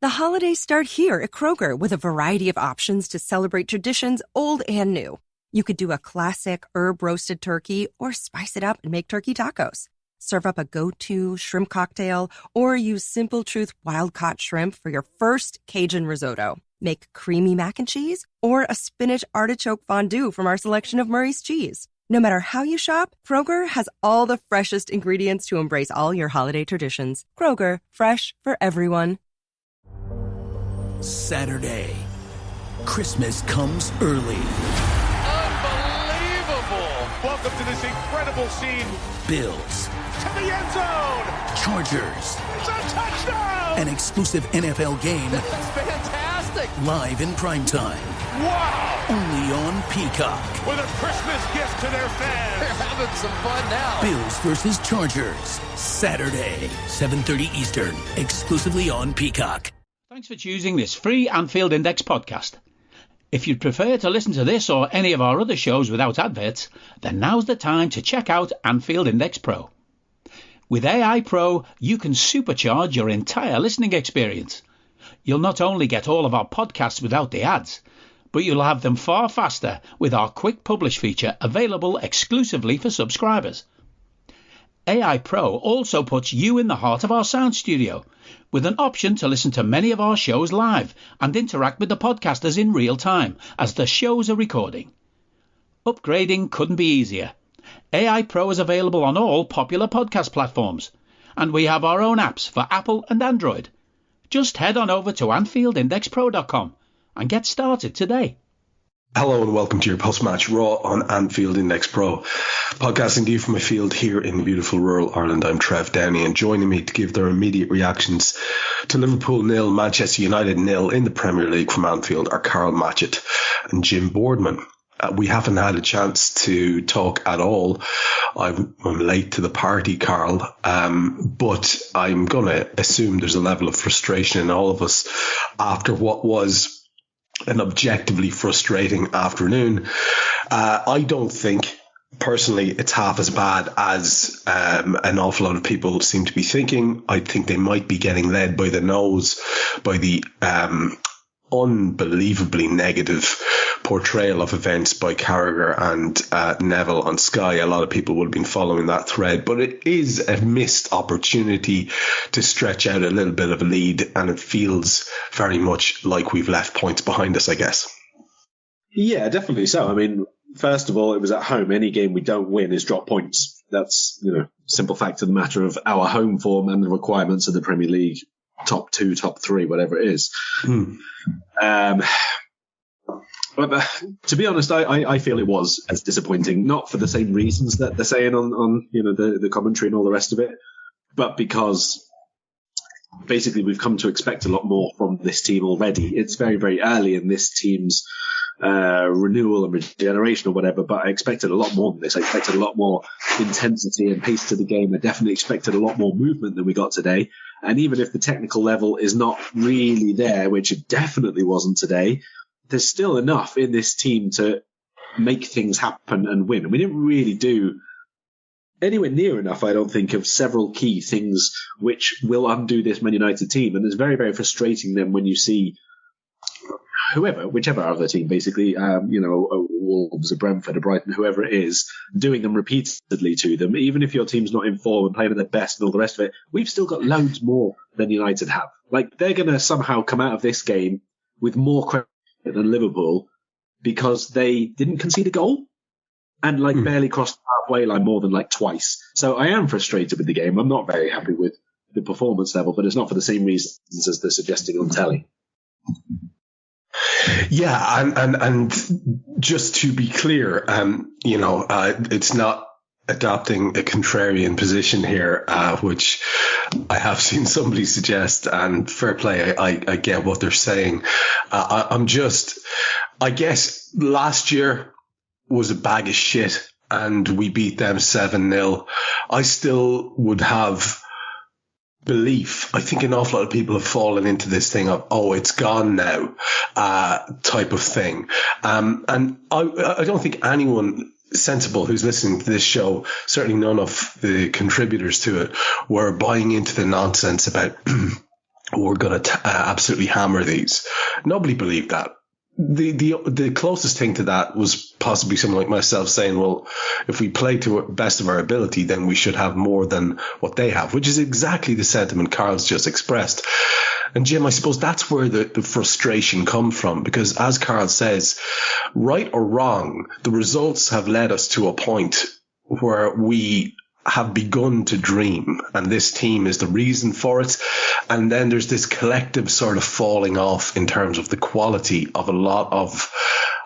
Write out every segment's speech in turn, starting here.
The holidays start here at Kroger with a variety of options to celebrate traditions old and new. You could do a classic herb-roasted turkey or spice it up and make turkey tacos. Serve up a go-to shrimp cocktail or use Simple Truth wild-caught shrimp for your first Cajun risotto. Make creamy mac and cheese or a spinach artichoke fondue from our selection of Murray's cheese. No matter how you shop, Kroger has all the freshest ingredients to embrace all your holiday traditions. Kroger, fresh for everyone. Saturday. Christmas comes early. Unbelievable! Welcome to this incredible scene. Bills. To the end zone! Chargers. It's a touchdown! An exclusive NFL game. That's fantastic! Live in primetime. Wow! Only on Peacock. With a Christmas gift to their fans. They're having some fun now. Bills versus Chargers. Saturday, 7:30 Eastern. Exclusively on Peacock. Thanks for choosing this free Anfield Index podcast. If you'd prefer to listen to this or any of our other shows without adverts, then now's the time to check out Anfield Index Pro. With AI Pro, you can supercharge your entire listening experience. You'll not only get all of our podcasts without the ads, but you'll have them far faster with our Quick Publish feature available exclusively for subscribers. AI Pro also puts you in the heart of our sound studio, with an option to listen to many of our shows live and interact with the podcasters in real time as the shows are recording. Upgrading couldn't be easier. AI Pro is available on all popular podcast platforms, and we have our own apps for Apple and Android. Just head on over to AnfieldIndexPro.com and get started today. Hello and welcome to your post-match Raw on Anfield Index Pro. Podcasting to you from my field here in beautiful rural Ireland, I'm Trev Downey, and joining me to give their immediate reactions to Liverpool 0, Manchester United 0 in the Premier League from Anfield are Karl, Matchett and Jim Boardman. We haven't had a chance to talk at all. I'm late to the party, Karl, but I'm going to assume there's a level of frustration in all of us after what was an objectively frustrating afternoon. I don't think, personally, it's half as bad as an awful lot of people seem to be thinking. I think they might be getting led by the nose by the unbelievably negative portrayal of events by Carragher and Neville on Sky. A lot of people would have been following that thread, but it is a missed opportunity to stretch out a little bit of a lead, and it feels very much like we've left points behind us, I guess. Yeah, definitely so. I mean, first of all, it was at home. Any game we don't win is drop points. That's, simple fact of the matter of our home form and the requirements of the Premier League, top 2, top 3, whatever it is. But to be honest, I feel it was as disappointing, not for the same reasons that they're saying on the commentary and all the rest of it, but because basically we've come to expect a lot more from this team already. It's very, very early in this team's renewal and regeneration or whatever, but I expected a lot more than this. I expected a lot more intensity and pace to the game. I definitely expected a lot more movement than we got today. And even if the technical level is not really there, which it definitely wasn't today, there's still enough in this team to make things happen and win. And we didn't really do anywhere near enough, I don't think, of several key things which will undo this Man United team. And it's very, very frustrating then when you see whichever other team, basically, Wolves, a Brentford, a Brighton, whoever it is, doing them repeatedly to them. Even if your team's not in form and playing at their best and all the rest of it, we've still got loads more than United have. Like, they're going to somehow come out of this game with more credit than Liverpool because they didn't concede a goal and barely crossed the halfway line more than twice. So I am frustrated with the game. I'm not very happy with the performance level, but it's not for the same reasons as they're suggesting on telly. Yeah, and just to be clear, it's not adopting a contrarian position here, which I have seen somebody suggest, and fair play, I get what they're saying. I guess last year was a bag of shit and we beat them 7-0. I still would have belief. I think an awful lot of people have fallen into this thing of, it's gone now, type of thing. And I don't think anyone sensible who's listening to this show, certainly none of the contributors to it, were buying into the nonsense about we're going to absolutely hammer these. Nobody believed that. The closest thing to that was possibly someone like myself saying, well, if we play to the best of our ability, then we should have more than what they have, which is exactly the sentiment Karl's just expressed. And Jim, I suppose that's where the frustration comes from, because as Karl says, right or wrong, the results have led us to a point where we have begun to dream, and this team is the reason for it. And then there's this collective sort of falling off in terms of the quality of a lot of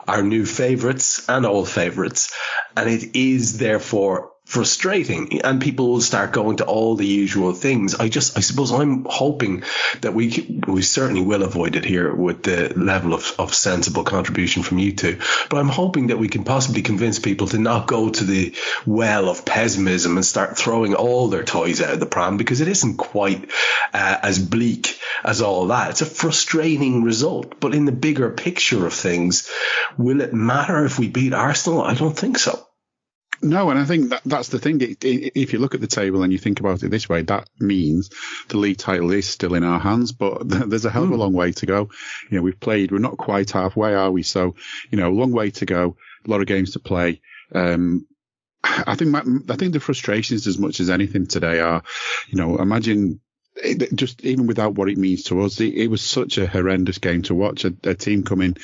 our new favourites and old favourites, and it is therefore frustrating, and people will start going to all the usual things. I suppose I'm hoping that we certainly will avoid it here with the level of sensible contribution from you two, but I'm hoping that we can possibly convince people to not go to the well of pessimism and start throwing all their toys out of the pram, because it isn't quite as bleak as all that. It's a frustrating result, but in the bigger picture of things, will it matter if we beat Arsenal? I don't think so. No, and I think that's the thing. If you look at the table and you think about it this way, that means the league title is still in our hands, but there's a hell of a long way to go. You know, we're not quite halfway, are we? So, you know, a long way to go, a lot of games to play. I think the frustrations as much as anything today are, you know, imagine just even without what it means to us, it was such a horrendous game to watch. A team coming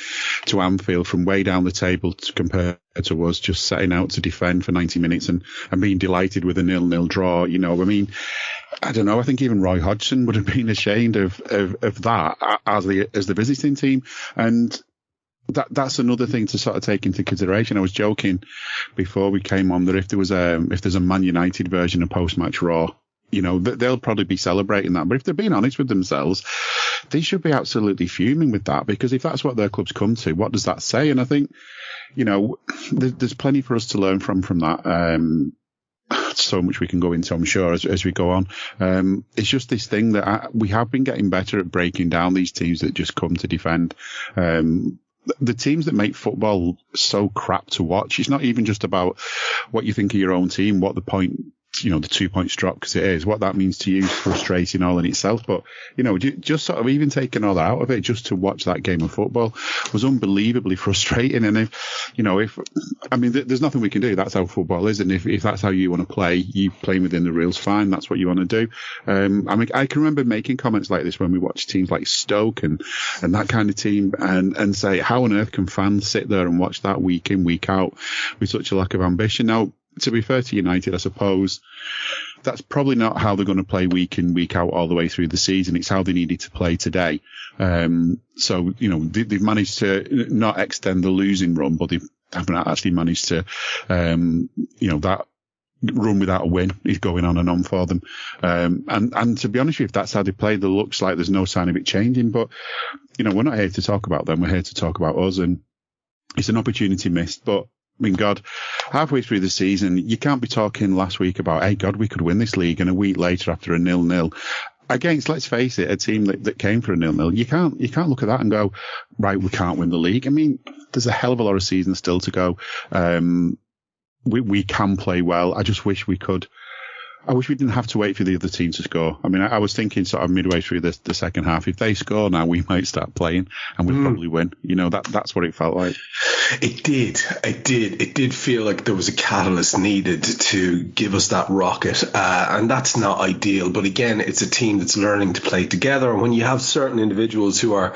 to Anfield from way down the table to compare to us, just setting out to defend for 90 minutes and being delighted with a 0-0 draw. You know, I mean, I don't know. I think even Roy Hodgson would have been ashamed of that as the visiting team. And that's another thing to sort of take into consideration. I was joking before we came on that if there's a Man United version of post-match Raw, you know, they'll probably be celebrating that. But if they're being honest with themselves, they should be absolutely fuming with that, because if that's what their club's come to, what does that say? And I think, you know, there's plenty for us to learn from that. So much we can go into, I'm sure, as we go on. It's just this thing that we have been getting better at breaking down these teams that just come to defend. The teams that make football so crap to watch, it's not even just about what you think of your own team, what the point, you know, the 2 points drop, because it is, what that means to you is frustrating all in itself. But, you know, just sort of even taking all that out of it, just to watch that game of football was unbelievably frustrating. And there's nothing we can do. That's how football is. And if that's how you want to play, you playing within the rules, fine. That's what you want to do. I can remember making comments like this when we watched teams like Stoke and that kind of team, and say, how on earth can fans sit there and watch that week in, week out with such a lack of ambition? Now, to be fair to United, I suppose that's probably not how they're going to play week in, week out all the way through the season. It's how they needed to play today. So, you know, they've managed to not extend the losing run, but they haven't actually managed to, you know, that run without a win is going on and on for them. And to be honest with you, if that's how they play, it looks like there's no sign of it changing. But, you know, we're not here to talk about them. We're here to talk about us. And it's an opportunity missed. But, I mean, God, halfway through the season, you can't be talking last week about, hey, God, we could win this league, and a week later after a 0-0 against, let's face it, a team that came for a 0-0. You can't look at that and go, right, we can't win the league. I mean, there's a hell of a lot of season still to go. We can play well. I just wish we could. I wish we didn't have to wait for the other team to score. I mean, I was thinking sort of midway through the second half, if they score now, we might start playing and we'll probably win. You know, that's what it felt like. It did feel like there was a catalyst needed to give us that rocket. And that's not ideal. But again, it's a team that's learning to play together. When you have certain individuals who are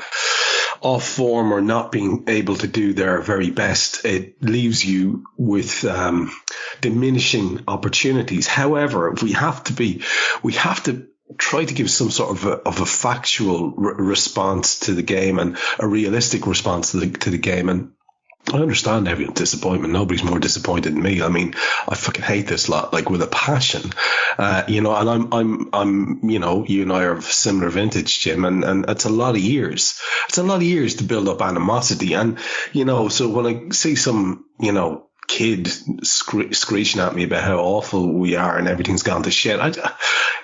off form or not being able to do their very best, it leaves you with diminishing opportunities. However, we have to try to give some sort of a factual response to the game and a realistic response to the game. And I understand everyone's disappointment. Nobody's more disappointed than me. I mean, I fucking hate this lot, like, with a passion. You know, and I'm, you know, you and I are of similar vintage, Jim, and it's a lot of years. It's a lot of years to build up animosity. And, you know, so when I see some, you know, kid screeching at me about how awful we are and everything's gone to shit.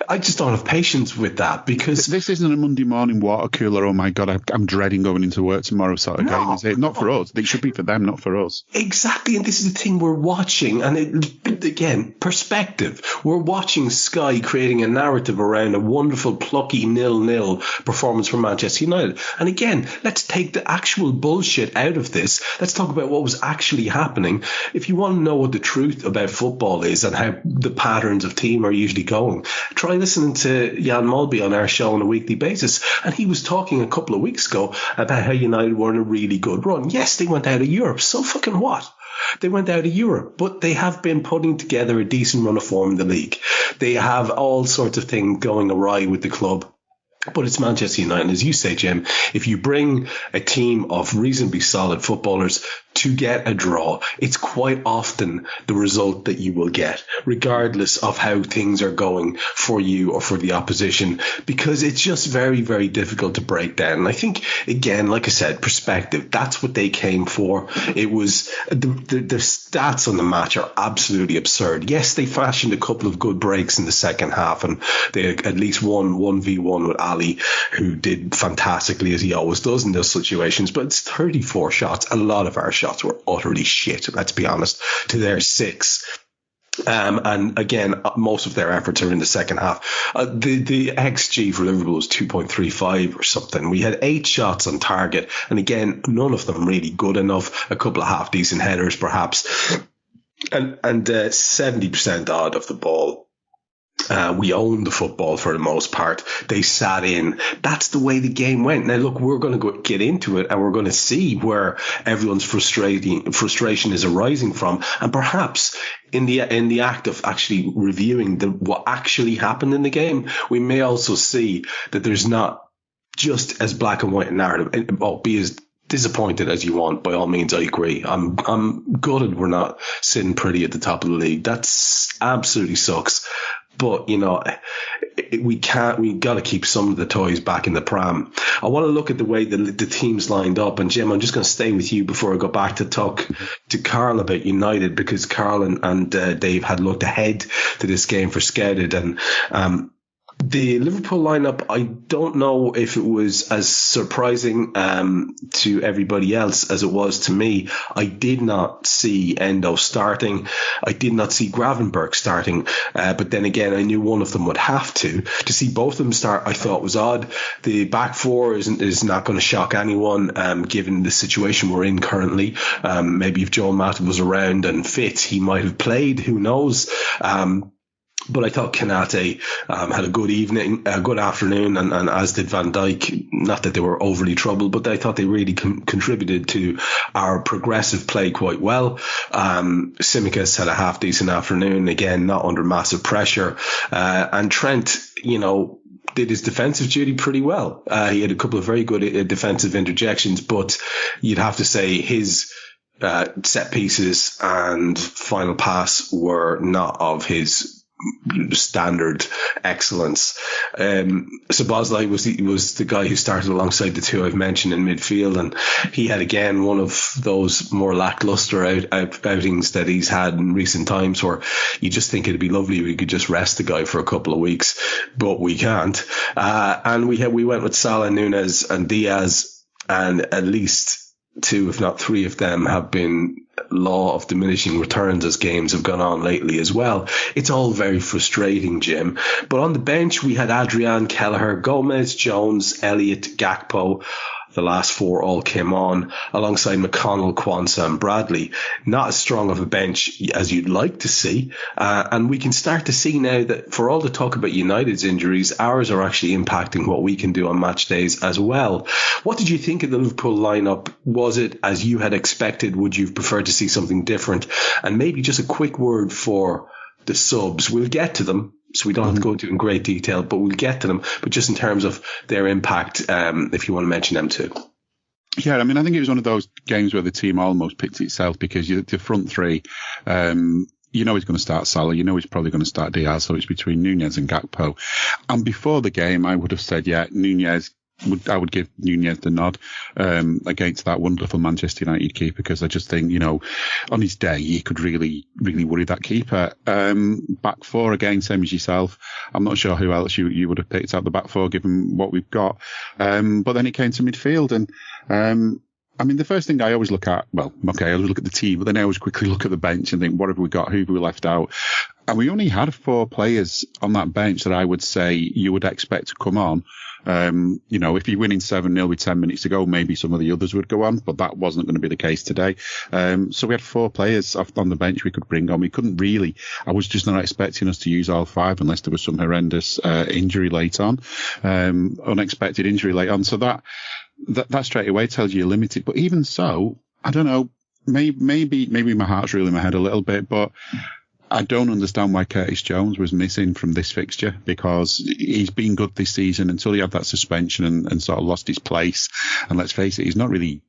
I just don't have patience with that, because this isn't a Monday morning water cooler. Oh my God, I'm dreading going into work tomorrow sort of game. Is it? Not for us. It should be for them, not for us. Exactly, and this is the thing we're watching. And again, perspective. We're watching Sky creating a narrative around a wonderful, plucky 0-0 performance for Manchester United. And again, let's take the actual bullshit out of this. Let's talk about what was actually happening. If you want to know what the truth about football is and how the patterns of team are usually going, try listening to Jan Mulby on our show on a weekly basis. And he was talking a couple of weeks ago about how United were in a really good run. Yes, they went out of Europe. So fucking what? They went out of Europe, but they have been putting together a decent run of form in the league. They have all sorts of things going awry with the club. But it's Manchester United. As you say, Jim, if you bring a team of reasonably solid footballers to get a draw, it's quite often the result that you will get, regardless of how things are going for you or for the opposition, because it's just very, very difficult to break down. And I think, again, like I said, perspective, that's what they came for. It was the stats on the match are absolutely absurd. Yes, they fashioned a couple of good breaks in the second half, and they had at least one 1v1 with Ali, who did fantastically, as he always does in those situations. But it's 34 shots. A lot of our shots were utterly shit, let's be honest, to their 6. And again, most of their efforts are in the second half. The XG for Liverpool was 2.35 or something. We had 8 shots on target, and again, none of them really good enough. A couple of half decent headers, perhaps, and 70% odd of the ball. We owned the football for the most part. They sat in. That's the way the game went. Now, look, we're going to get into it, and we're going to see where everyone's frustration is arising from. And perhaps in the act of actually reviewing what actually happened in the game, we may also see that there's not just as black and white a narrative. Be as disappointed as you want, by all means. I agree. I'm gutted we're not sitting pretty at the top of the league. That's absolutely sucks. But, you know, we got to keep some of the toys back in the pram. I want to look at the way the teams lined up. And Jim, I'm just going to stay with you before I go back to talk to Karl about United, because Karl and Dave had looked ahead to this game for Scouted. And the Liverpool lineup, I don't know if it was as surprising to everybody else as it was to me. I did not see Endo starting. I did not see Gravenberch starting. But then again, I knew one of them would have to. To see both of them start, I thought was odd. The back four is not going to shock anyone, given the situation we're in currently. Maybe if Joel Matip was around and fit, he might have played. Who knows? But I thought Kanate had a good afternoon, and as did Van Dijk. Not that they were overly troubled, but I thought they really contributed to our progressive play quite well. Tsimikas had a half decent afternoon, again, not under massive pressure. And Trent, you know, did his defensive duty pretty well. He had a couple of very good defensive interjections, but you'd have to say his set pieces and final pass were not of his standard excellence. Szoboszlai was the guy who started alongside the two I've mentioned in midfield, and he had again one of those more lackluster outings that he's had in recent times, where you just think it'd be lovely if we could just rest the guy for a couple of weeks, but we can't. And we went with Salah, Nunez and Diaz, and at least 2, if not 3 of them have been law of diminishing returns as games have gone on lately as well. It's all very frustrating, Jim. But on the bench, we had Adrian, Kelleher, Gomez, Jones, Elliott, Gakpo. The last 4 all came on alongside McConnell, Kwanzaa and Bradley. Not as strong of a bench as you'd like to see. And we can start to see now that for all the talk about United's injuries, ours are actually impacting what we can do on match days as well. What did you think of the Liverpool lineup? Was it as you had expected? Would you have preferred to see something different? And maybe just a quick word for the subs. We'll get to them, so we don't have to go into it in great detail, but we'll get to them. But just in terms of their impact, if you want to mention them too. Yeah, I mean, I think it was one of those games where the team almost picked itself, because the front three, you know he's going to start Salah, you know he's probably going to start Diaz, so it's between Nunez and Gakpo. And before the game, I would have said, yeah, Nunez, I would give Nunez the nod against that wonderful Manchester United keeper, because I just think, on his day, he could really, really worry that keeper. Back four, again, same as yourself. I'm not sure who else you would have picked out the back four, given what we've got. But then it came to midfield, and the first thing I always look at, I always look at the team, but then I always quickly look at the bench and think, what have we got? Who have we left out? And we only had 4 players on that bench that I would say you would expect to come on. If you're winning 7-0 with 10 minutes to go, maybe some of the others would go on, but that wasn't going to be the case today. So we had 4 players on the bench we could bring on. We couldn't really, I was just not expecting us to use all 5 unless there was some horrendous injury late on, unexpected injury late on. So that straight away tells you you're limited. But even so, I don't know, maybe my heart's really in my head a little bit, but I don't understand why Curtis Jones was missing from this fixture, because he's been good this season until he had that suspension and sort of lost his place. And let's face it, he's not really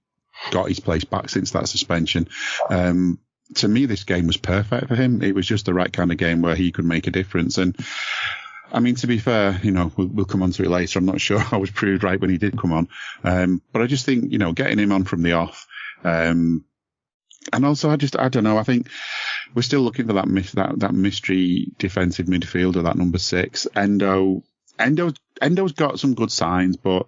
got his place back since that suspension. To me, this game was perfect for him. It was just the right kind of game where he could make a difference. And to be fair, we'll come on to it later. I'm not sure I was proved right when he did come on. But I just think, getting him on from the off, and also I don't know, I think we're still looking for that mystery defensive midfielder, that number 6. Endo's got some good signs, but,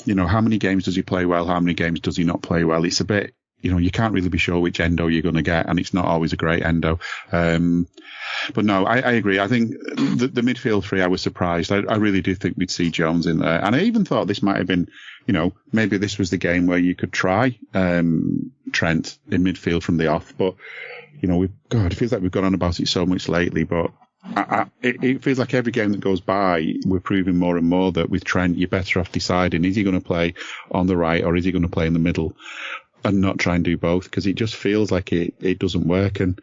how many games does he play well? How many games does he not play well? It's a bit, you can't really be sure which Endo you're going to get, and it's not always a great Endo. But no, I agree. I think the midfield 3, I was surprised. I really do think we'd see Jones in there. And I even thought this might have been, maybe this was the game where you could try Trent in midfield from the off. But, it feels like we've gone on about it so much lately. But it feels like every game that goes by, we're proving more and more that with Trent, you're better off deciding, is he going to play on the right or is he going to play in the middle, and not try and do both, because it just feels like it doesn't work. And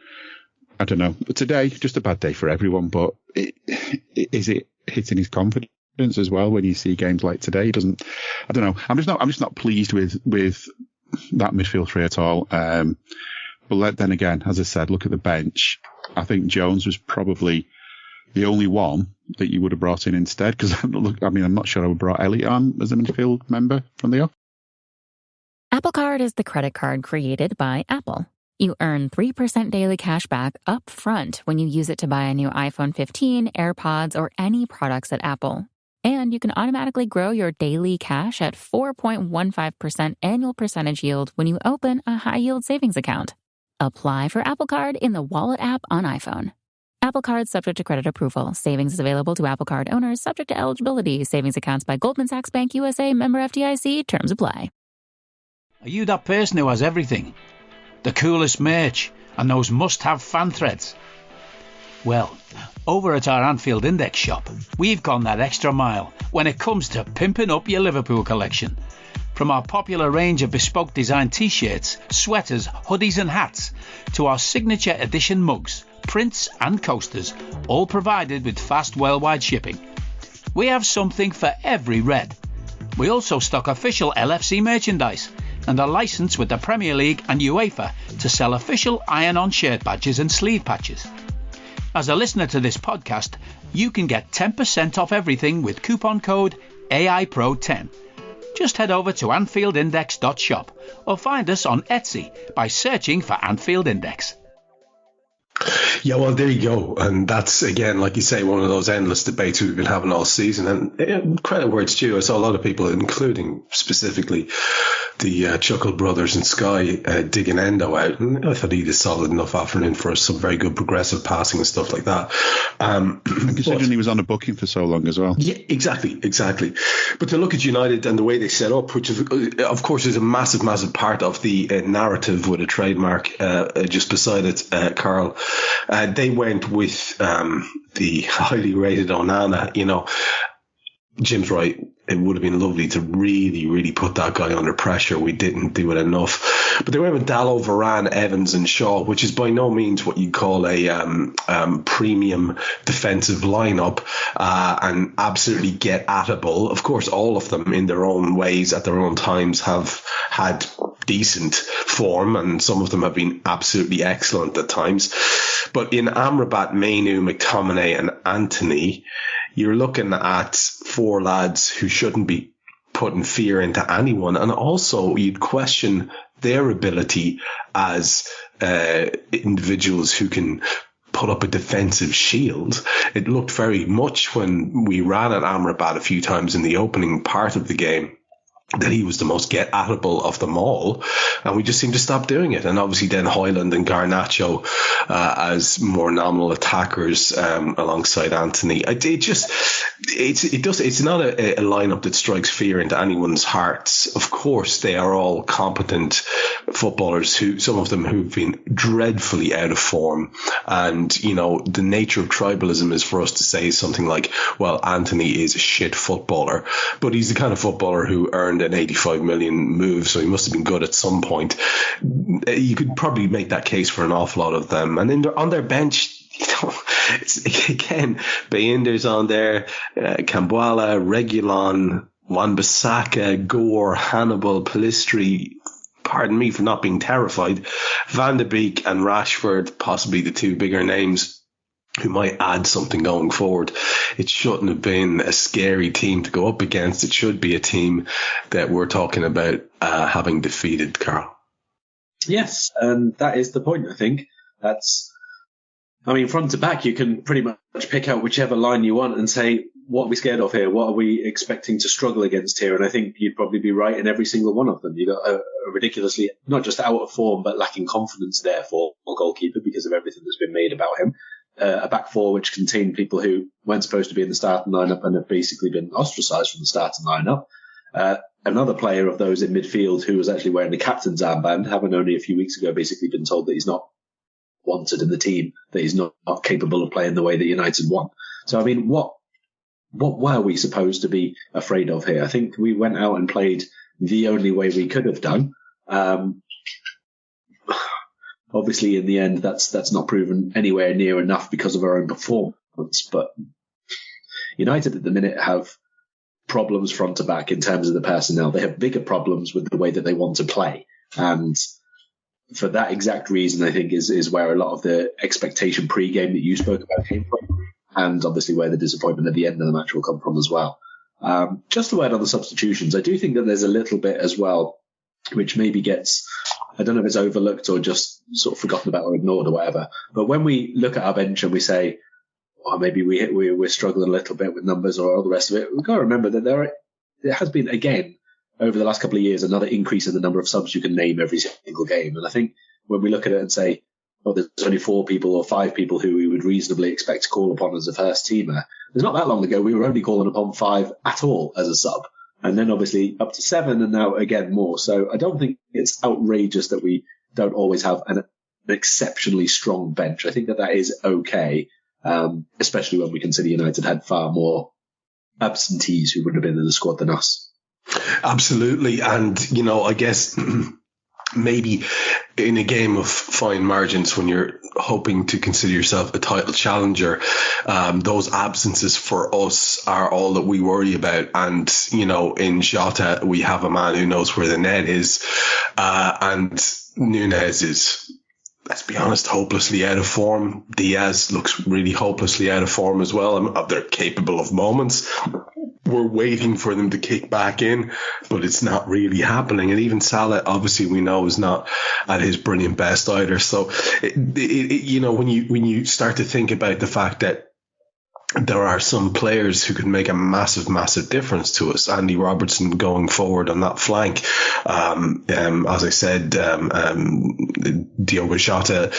I don't know. Today, just a bad day for everyone, but is it hitting his confidence as well when you see games like today? He doesn't. I don't know. I'm just not pleased with that midfield 3 at all. But then again, as I said, look at the bench. I think Jones was probably the only one that you would have brought in instead, because I'm not sure I would have brought Elliot on as a midfield member from the off. Apple Card is the credit card created by Apple. You earn 3% daily cash back up front when you use it to buy a new iPhone 15, AirPods, or any products at Apple. And you can automatically grow your daily cash at 4.15% annual percentage yield when you open a high-yield savings account. Apply for Apple Card in the Wallet app on iPhone. Apple Card subject to credit approval. Savings is available to Apple Card owners subject to eligibility. Savings accounts by Goldman Sachs Bank USA, member FDIC. Terms apply. Are you that person who has everything? The coolest merch and those must-have fan threads? Well, over at our Anfield Index shop, we've gone that extra mile when it comes to pimping up your Liverpool collection. From our popular range of bespoke design t-shirts, sweaters, hoodies and hats, to our signature edition mugs, prints and coasters, all provided with fast worldwide shipping. We have something for every red. We also stock official LFC merchandise and are licensed with the Premier League and UEFA to sell official iron-on shirt badges and sleeve patches. As a listener to this podcast, you can get 10% off everything with coupon code AIPRO10. Just head over to AnfieldIndex.shop or find us on Etsy by searching for Anfield Index. Yeah, well, there you go. And that's, again, like you say, one of those endless debates we've been having all season. And credit where it's due. I saw a lot of people, including specifically the Chuckle brothers and Sky, digging Endo out. And I thought he did a solid enough offering for some very good progressive passing and stuff like that. Considering he was on a booking for so long as well. Yeah, exactly. But to look at United and the way they set up, which of course is a massive, massive part of the narrative with a trademark just beside it, Karl. They went with the highly rated Onana. Jim's right. It would have been lovely to really, really put that guy under pressure. We didn't do it enough. But they went with Dalot, Varane, Evans and Shaw, which is by no means what you'd call a premium defensive lineup, and absolutely get atable. Of course, all of them in their own ways at their own times have had decent form, and some of them have been absolutely excellent at times. But in Amrabat, Mainu, McTominay and Anthony, you're looking at 4 lads who shouldn't be putting fear into anyone. And also you'd question their ability as individuals who can put up a defensive shield. It looked very much when we ran at Amrabat a few times in the opening part of the game that he was the most get-at-able of them all, and we just seemed to stop doing it. And obviously then Højlund and Garnacho as more nominal attackers alongside Anthony. It's not a lineup that strikes fear into anyone's hearts. Of course, they are all competent footballers, some of them who've been dreadfully out of form. And, the nature of tribalism is for us to say something like, well, Anthony is a shit footballer, but he's the kind of footballer who earned an 85 million move, so he must have been good at some point. You could probably make that case for an awful lot of them. And then on their bench, it's again, Bayinder's on there, Kambuala, Reguilon, Wan-Bissaka, Gore, Hannibal, Pellistri, pardon me for not being terrified, Van de Beek and Rashford, possibly the two bigger names who might add something going forward. It shouldn't have been a scary team to go up against. It should be a team that we're talking about having defeated, Karl. Yes, and that is the point, I think. Front to back, you can pretty much pick out whichever line you want and say, what are we scared of here? What are we expecting to struggle against here? And I think you'd probably be right in every single one of them. You got a ridiculously, not just out of form, but lacking confidence, therefore, goalkeeper because of everything that's been made about him. A back four which contained people who weren't supposed to be in the starting lineup and have basically been ostracised from the starting lineup. Another player of those in midfield who was actually wearing the captain's armband, having only a few weeks ago basically been told that he's not wanted in the team, that he's not capable of playing the way that United want. So, what were we supposed to be afraid of here? I think we went out and played the only way we could have done. Obviously, in the end, that's not proven anywhere near enough because of our own performance. But United at the minute have problems front to back in terms of the personnel. They have bigger problems with the way that they want to play. And for that exact reason, I think, is where a lot of the expectation pre-game that you spoke about came from. And obviously where the disappointment at the end of the match will come from as well. Just a word on the substitutions. I do think that there's a little bit as well, which maybe gets, I don't know if it's overlooked or just sort of forgotten about or ignored or whatever. But when we look at our bench and we say, maybe we're struggling a little bit with numbers or all the rest of it, we've got to remember that there has been, again, over the last couple of years, another increase in the number of subs you can name every single game. And I think when we look at it and say, there's only 4 people or 5 people who we would reasonably expect to call upon as a first teamer. There's not that long ago, we were only calling upon 5 at all as a sub. And then obviously up to 7 and now again more. So I don't think it's outrageous that we don't always have an exceptionally strong bench. I think that is okay, especially when we consider United had far more absentees who would have been in the squad than us. Absolutely. And, I guess maybe in a game of fine margins when you're hoping to consider yourself a title challenger, those absences for us are all that we worry about. And, in Jota, we have a man who knows where the net is. And Nunez is, let's be honest, hopelessly out of form. Diaz looks really hopelessly out of form as well. They're capable of moments. We're waiting for them to kick back in, but it's not really happening. And even Salah, obviously, we know is not at his brilliant best either. So, when you start to think about the fact that there are some players who can make a massive, massive difference to us. Andy Robertson going forward on that flank. As I said, Diogo Jota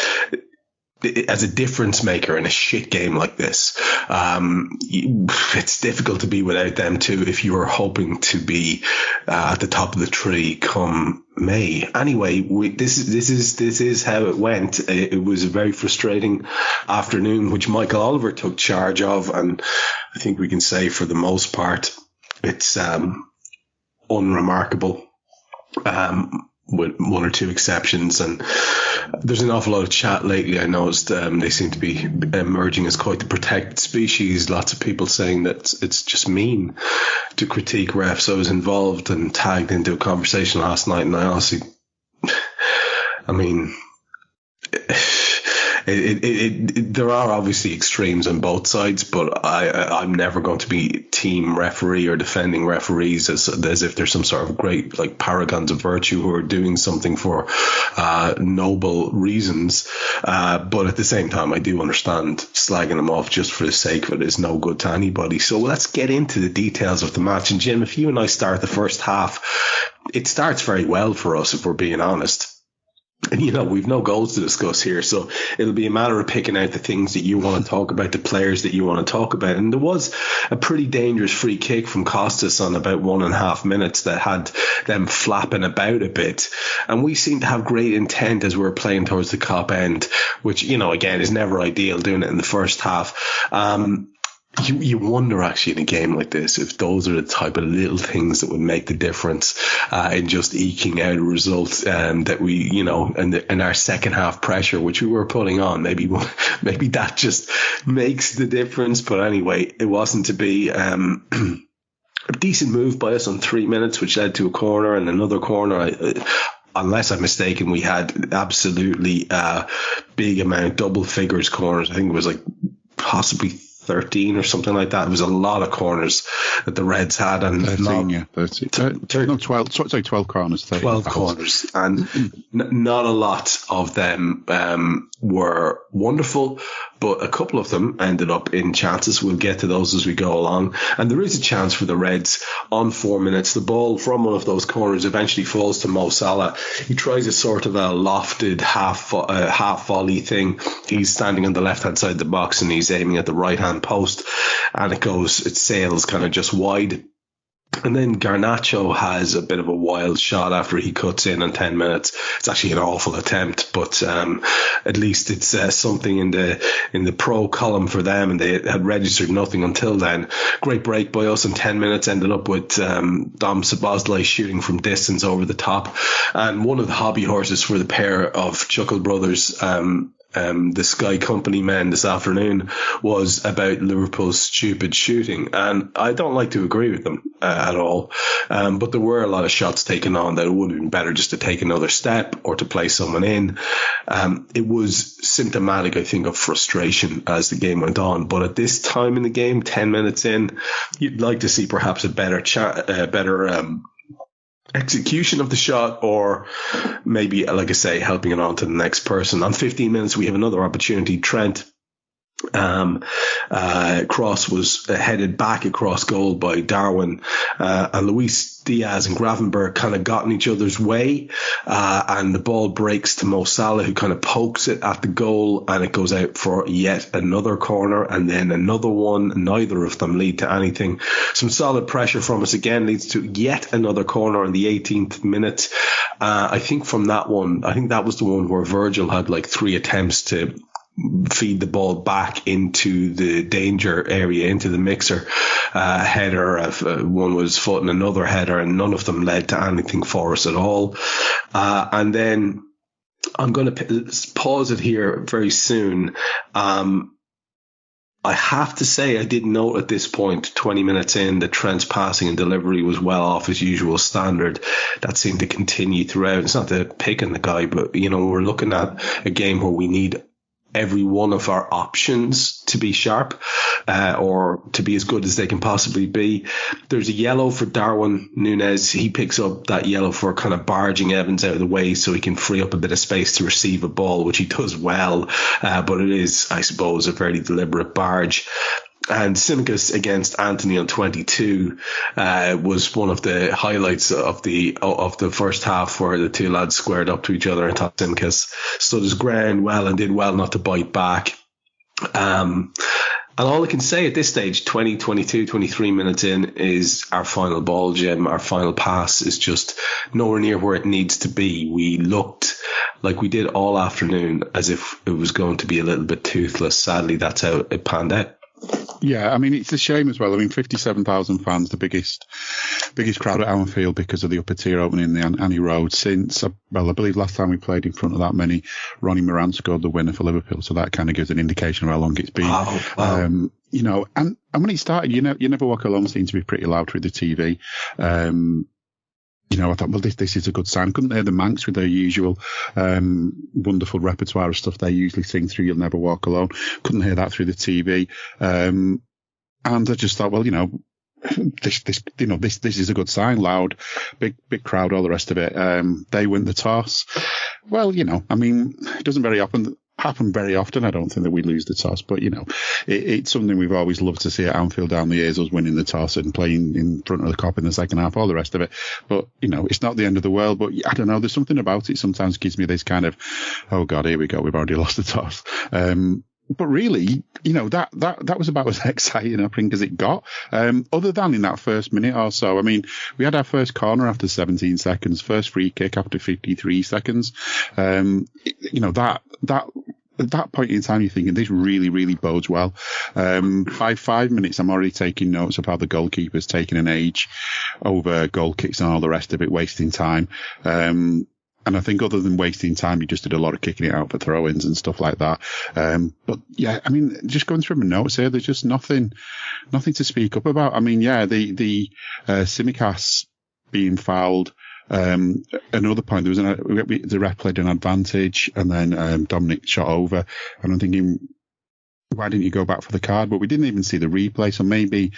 as a difference maker in a shit game like this. It's difficult to be without them too if you are hoping to be at the top of the tree come May. Anyway, this is how it went. It was a very frustrating afternoon, which Michael Oliver took charge of, and I think we can say for the most part it's unremarkable, with 1 or 2 exceptions. And there's an awful lot of chat lately. I noticed they seem to be emerging as quite the protected species. Lots of people saying that it's just mean to critique refs. I was involved and tagged into a conversation last night, and I honestly, there are obviously extremes on both sides, but I'm never going to be team referee or defending referees as if they're some sort of great like paragons of virtue who are doing something for noble reasons. But at the same time, I do understand slagging them off just for the sake of it is no good to anybody. So let's get into the details of the match. And Jim, if you and I start the first half, it starts very well for us, if we're being honest. And, you know, we've no goals to discuss here, so it'll be a matter of picking out the things that you want to talk about, the players that you want to talk about. And there was a pretty dangerous free kick from Costas on about 1.5 minutes that had them flapping about a bit. And we seemed to have great intent as we were playing towards the Kop end, which, you know, again, is never ideal doing it in the first half. You wonder actually in a game like this if those are the type of little things that would make the difference in just eking out a result that we, you know, in our second half pressure, which we were putting on. Maybe that just makes the difference. But anyway, it wasn't to be. A decent move by us on 3 minutes, which led to a corner and another corner. Unless I'm mistaken, we had absolutely big amount, double figures corners. I think it was like possibly 13 or something like that. It was a lot of corners that the Reds had, and 13, 12 corners. 12 corners, and not a lot of them were wonderful, but a couple of them ended up in chances. We'll get to those as we go along. And there is a chance for the Reds on 4 minutes. The ball from one of those corners eventually falls to Mo Salah. He tries a sort of a lofted half volley thing. He's standing on the left hand side of the box and he's aiming at the right hand post, and it sails kind of just wide. And then Garnacho has a bit of a wild shot after he cuts in on 10 minutes. It's actually an awful attempt, but at least it's something in the pro column for them, and they had registered nothing until then. Great break by us in 10 minutes, ended up with Dom Szoboszlai shooting from distance over the top. And one of the hobby horses for the pair of Chuckle brothers, the Sky Company men this afternoon, was about Liverpool's stupid shooting, and I don't like to agree with them at all, but there were a lot of shots taken on that it would have been better just to take another step or to play someone in. It was symptomatic, I think, of frustration as the game went on, but at this time in the game, 10 minutes in, you'd like to see perhaps a better execution of the shot, or maybe, like I say, helping it on to the next person. On 15 minutes, we have another opportunity. Trent cross was headed back across goal by Darwin, and Luis Diaz and Gravenberch kind of got in each other's way, and the ball breaks to Mo Salah, who kind of pokes it at the goal, and it goes out for yet another corner, and then another one. Neither of them lead to anything. Some solid pressure from us again leads to yet another corner in the 18th minute. I think from that one, I think that was the one where Virgil had like 3 attempts to feed the ball back into the danger area, into the mixer. Header, one was foot and another header, and none of them led to anything for us at all. And then I'm going to pause it here very soon. I have to say, I did note at this point, 20 minutes in, that Trent's passing and delivery was well off his usual standard. That seemed to continue throughout. It's not to pick on the guy, but, you know, we're looking at a game where we need every one of our options to be sharp, or to be as good as they can possibly be. There's a yellow for Darwin Nunez. He picks up that yellow for kind of barging Evans out of the way so he can free up a bit of space to receive a ball, which he does well, but it is, I suppose, a very deliberate barge. And Tsimikas against Anthony on 22 was one of the highlights of the first half, where the two lads squared up to each other. I thought Tsimikas stood his ground well and did well not to bite back. And all I can say at this stage, 20, 22, 23 minutes in, is our final ball, Jim. Our final pass is just nowhere near where it needs to be. We looked like we did all afternoon as if it was going to be a little bit toothless. Sadly, that's how it panned out. Yeah, I mean, it's a shame as well. I mean, 57,000 fans, the biggest crowd at Anfield because of the upper tier opening in the Annie Road since, I believe last time we played in front of that many, Ronnie Moran scored the winner for Liverpool. So that kind of gives an indication of how long it's been. Wow. You know, and when it started, you never walk alone seemed to be pretty loud through the TV. I thought, well, this is a good sign. Couldn't hear the Mancs with their usual wonderful repertoire of stuff they usually sing through You'll Never Walk Alone. Couldn't hear that through the TV. And I just thought, well, this is a good sign. Loud, big crowd, all the rest of it. They win the toss. Well, it doesn't happen very often. I don't think that we lose the toss, but it's something we've always loved to see at Anfield down the years, us winning the toss and playing in front of the Kop in the second half, all the rest of it. But it's not the end of the world. But I don't know, there's something about it sometimes gives me this kind of, oh god, here we go, we've already lost the toss. But really, that was about as exciting, I think, as it got. Other than in that first minute or so, we had our first corner after 17 seconds, first free kick after 53 seconds. At that point in time, you're thinking this really, really bodes well. By 5 minutes, I'm already taking notes of how the goalkeeper's taking an age over goal kicks and all the rest of it, wasting time. And I think other than wasting time, he just did a lot of kicking it out for throw-ins and stuff like that. But yeah, just going through my notes here, there's just nothing to speak up about. The Tsimikas being fouled. Another point, the ref played an advantage, and then Dominic shot over, and I'm thinking, why didn't you go back for the card? But we didn't even see the replay, so maybe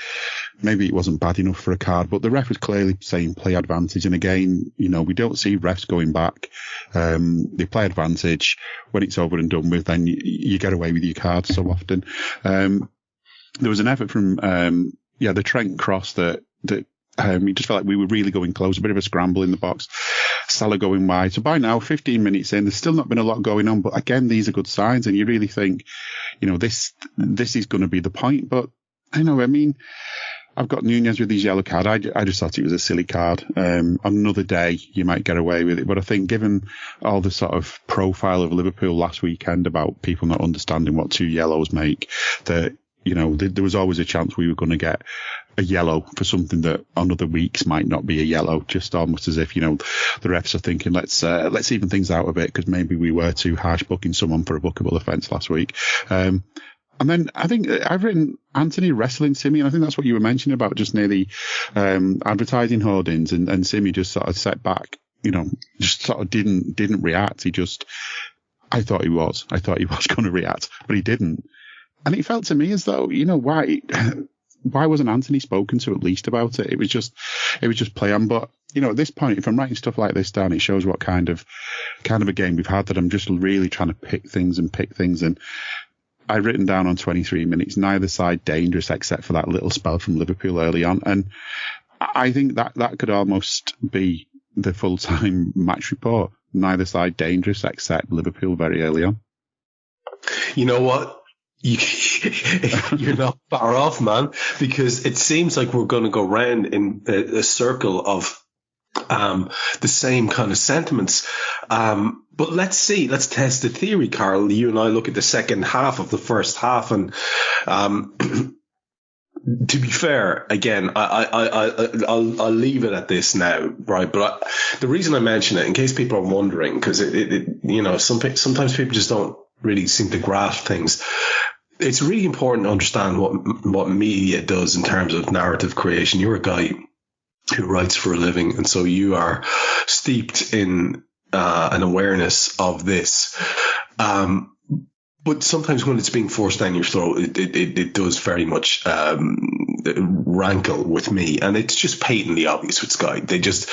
it wasn't bad enough for a card. But the ref was clearly saying play advantage, and again, we don't see refs going back. They play advantage. When it's over and done with, then you get away with your cards so often. There was an effort from the Trent cross that it just felt like we were really going close, a bit of a scramble in the box. Salah going wide. So by now, 15 minutes in, there's still not been a lot going on. But again, these are good signs, and you really think, this is going to be the point. But I've got Nunez with his yellow card. I just thought it was a silly card. On another day, you might get away with it. But I think given all the sort of profile of Liverpool last weekend about people not understanding what 2 yellows make, that there was always a chance we were going to get a yellow for something that on other weeks might not be a yellow, just almost as if, the refs are thinking, let's even things out a bit, because maybe we were too harsh booking someone for a bookable offence last week. And then I think I've written Anthony wrestling Simi, and I think that's what you were mentioning about just near the advertising hoardings, and Simi just sort of set back, just sort of didn't react. I thought he was going to react, but he didn't. And it felt to me as though, why wasn't Anthony spoken to at least about it? It was just play on. But, at this point, if I'm writing stuff like this down, it shows what kind of a game we've had, that I'm just really trying to pick things. And I've written down on 23 minutes, neither side dangerous except for that little spell from Liverpool early on. And I think that could almost be the full-time match report. Neither side dangerous except Liverpool very early on. You know what? You're not far off, man, because it seems like we're going to go round in a circle of the same kind of sentiments. But let's see. Let's test the theory, Karl. You and I look at the second half of the first half, and to be fair, again, I'll leave it at this now, right? But the reason I mention it, in case people are wondering, because sometimes people just don't really seem to grasp things. It's really important to understand what media does in terms of narrative creation. You're a guy who writes for a living, and so you are steeped in an awareness of this. But sometimes when it's being forced down your throat, it does very much rankle with me, and it's just patently obvious with Sky. They just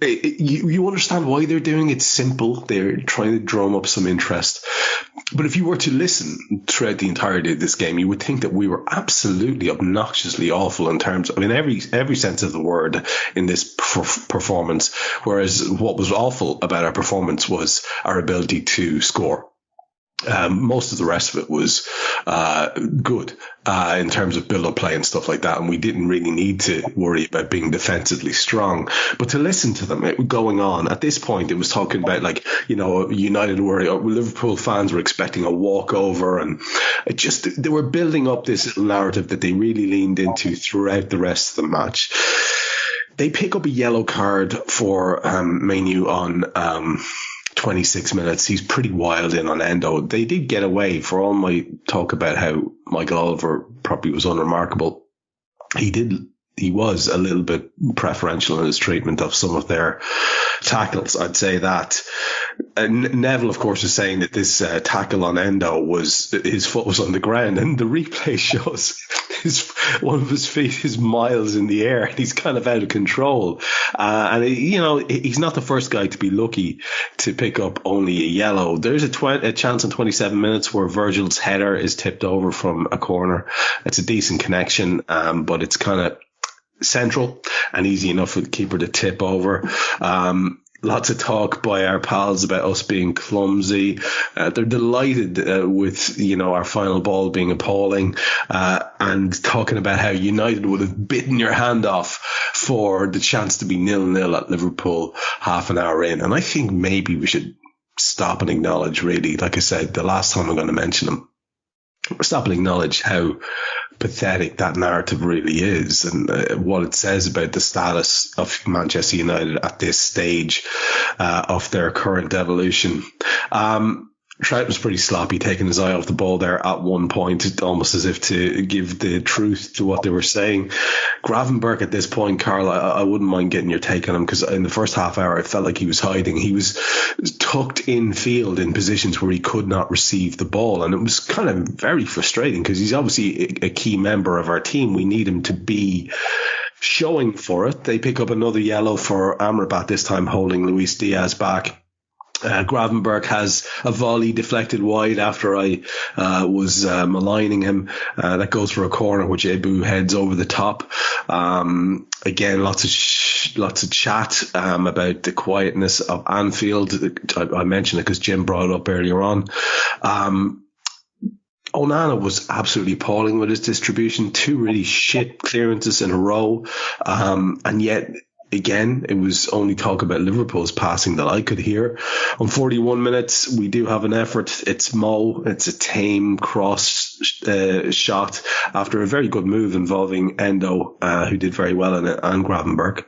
you understand why they're doing it. Simple. They're trying to drum up some interest. But if you were to listen throughout the entirety of this game, you would think that we were absolutely obnoxiously awful in terms of, every sense of the word in this performance. Whereas what was awful about our performance was our ability to score. Most of the rest of it was good in terms of build-up play and stuff like that, and we didn't really need to worry about being defensively strong. But to listen to them going on at this point, it was talking about United Liverpool fans were expecting a walkover, and they were building up this little narrative that they really leaned into throughout the rest of the match. They pick up a yellow card for Manu on 26 minutes. He's pretty wild in on Endo. They did get away, for all my talk about how Michael Oliver probably was unremarkable. He did he was a little bit preferential in his treatment of some of their tackles. I'd say that. Neville, of course, is saying that this tackle on Endo his foot was on the ground, and the replay shows one of his feet is miles in the air, and he's kind of out of control. And he's not the first guy to be lucky to pick up only a yellow. There's a chance in 27 minutes where Virgil's header is tipped over from a corner. It's a decent connection, but it's kind of central and easy enough for the keeper to tip over. Lots of talk by our pals about us being clumsy. They're delighted with, our final ball being appalling, and talking about how United would have bitten your hand off for the chance to be 0-0 at Liverpool half an hour in. And I think maybe we should stop and acknowledge, really, like I said, the last time I'm going to mention them, stop and acknowledge how pathetic that narrative really is, and what it says about the status of Manchester United at this stage of their current evolution. Trout was pretty sloppy, taking his eye off the ball there at one point, almost as if to give the truth to what they were saying. Gravenberch at this point, Karl, I wouldn't mind getting your take on him, because in the first half hour, I felt like he was hiding. He was tucked in field in positions where he could not receive the ball. And it was kind of very frustrating, because he's obviously a key member of our team. We need him to be showing for it. They pick up another yellow for Amrabat, this time holding Luis Diaz back. Gravenberch has a volley deflected wide after I was maligning him. That goes for a corner, which Ebu heads over the top. Again, lots of chat about the quietness of Anfield. I mentioned it because Jim brought it up earlier on. Onana was absolutely appalling with his distribution. 2 really shit clearances in a row, and yet, again, it was only talk about Liverpool's passing that I could hear. On 41 minutes, we do have an effort. It's Mo. It's a tame cross shot after a very good move involving Endo, who did very well in it, and Gravenberch.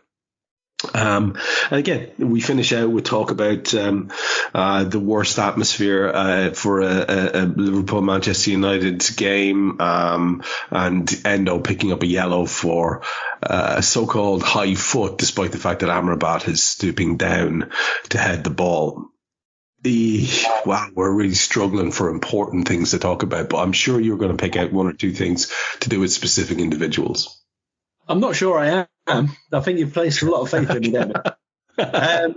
And again, we finish out with talk about the worst atmosphere for a Liverpool-Manchester United game, and Endo picking up a yellow for a so-called high foot, despite the fact that Amrabat is stooping down to head the ball. Wow, we're really struggling for important things to talk about, but I'm sure you're going to pick out 1 or 2 things to do with specific individuals. I'm not sure I am. I think you've placed a lot of faith in me there.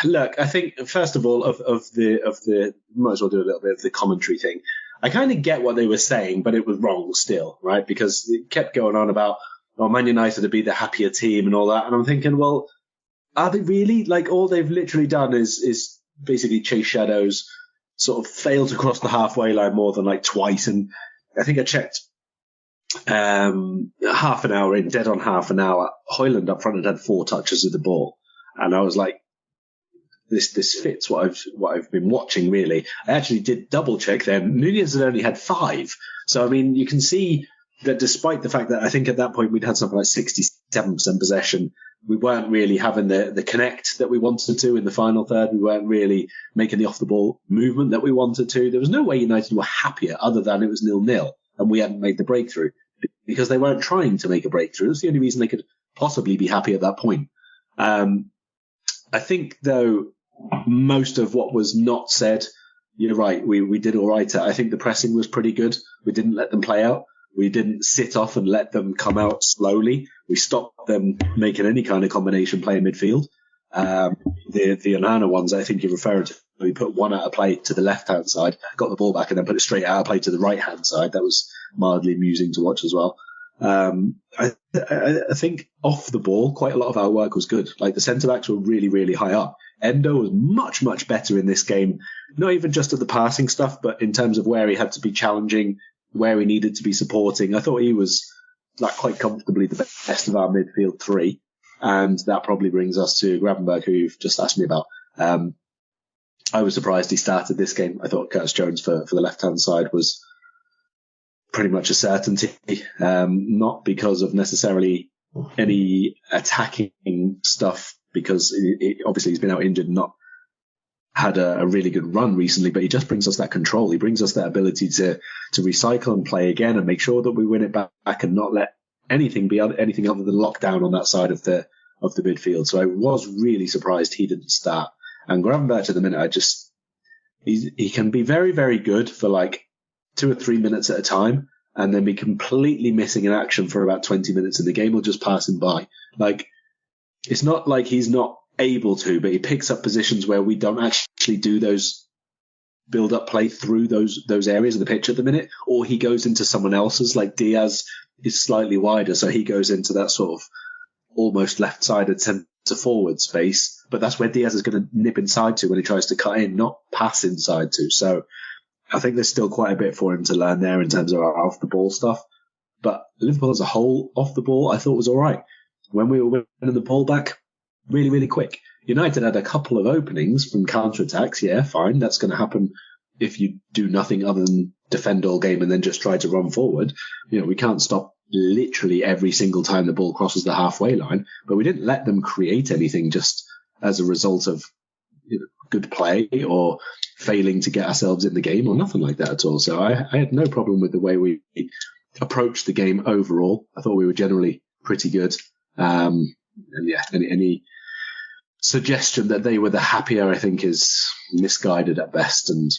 Look, I think first of all, of the might as well do a little bit of the commentary thing. I kind of get what they were saying, but it was wrong still, right? Because it kept going on about, Man United to be the happier team and all that, and I'm thinking, well, are they really? Like, all they've literally done is basically chase shadows, sort of failed to cross the halfway line more than like twice, and I think I checked. Half an hour in, dead on half an hour, Højlund up front had 4 touches of the ball, and I was like, this fits what I've been watching, really. I actually did double check then. Nunez had only had 5, so I mean, you can see that despite the fact that I think at that point we'd had something like 67% possession, we weren't really having the connect that we wanted to in the final third. We weren't really making the off the ball movement that we wanted to. There was no way United were happier other than it was 0-0. And we hadn't made the breakthrough, because they weren't trying to make a breakthrough. That's the only reason they could possibly be happy at that point. I think, though, most of what was not said, you're right, we did all right. I think the pressing was pretty good. We didn't let them play out. We didn't sit off and let them come out slowly. We stopped them making any kind of combination play in midfield. The Onana ones, I think you're referring to, we put one out of play to the left-hand side, got the ball back, and then put it straight out of play to the right-hand side. That was mildly amusing to watch as well. I think off the ball, quite a lot of our work was good. Like, the centre-backs were really, really high up. Endo was much, much better in this game, not even just at the passing stuff, but in terms of where he had to be challenging, where he needed to be supporting. I thought he was like quite comfortably the best of our midfield 3. And that probably brings us to Gravenberch, who you've just asked me about. I was surprised he started this game. I thought Curtis Jones for the left-hand side was pretty much a certainty, not because of necessarily any attacking stuff, because obviously he's been out injured and not had a really good run recently, but he just brings us that control. He brings us that ability to recycle and play again and make sure that we win it back and not let anything other than lockdown on that side of the midfield. So I was really surprised he didn't start. And Gravenberch at the minute, he can be very, very good for like 2 or 3 minutes at a time, and then be completely missing in action for about 20 minutes, and the game will just pass him by. Like, it's not like he's not able to, but he picks up positions where we don't actually do those build-up play through those areas of the pitch at the minute, or he goes into someone else's. Like Diaz is slightly wider, so he goes into that sort of almost left-sided centre-forward space, but that's where Diaz is going to nip inside to when he tries to cut in, not pass inside to. So I think there's still quite a bit for him to learn there in terms of our off-the-ball stuff. But Liverpool as a whole, off the ball, I thought was all right. When we were winning the ball back, really, really quick. United had a couple of openings from counter-attacks. Yeah, fine. That's going to happen if you do nothing other than defend all game and then just try to run forward. You know, we can't stop literally every single time the ball crosses the halfway line, but we didn't let them create anything just as a result of good play or failing to get ourselves in the game or nothing like that at all. So I had no problem with the way we approached the game overall. I thought we were generally pretty good. And yeah, any suggestion that they were the happier, I think, is misguided at best and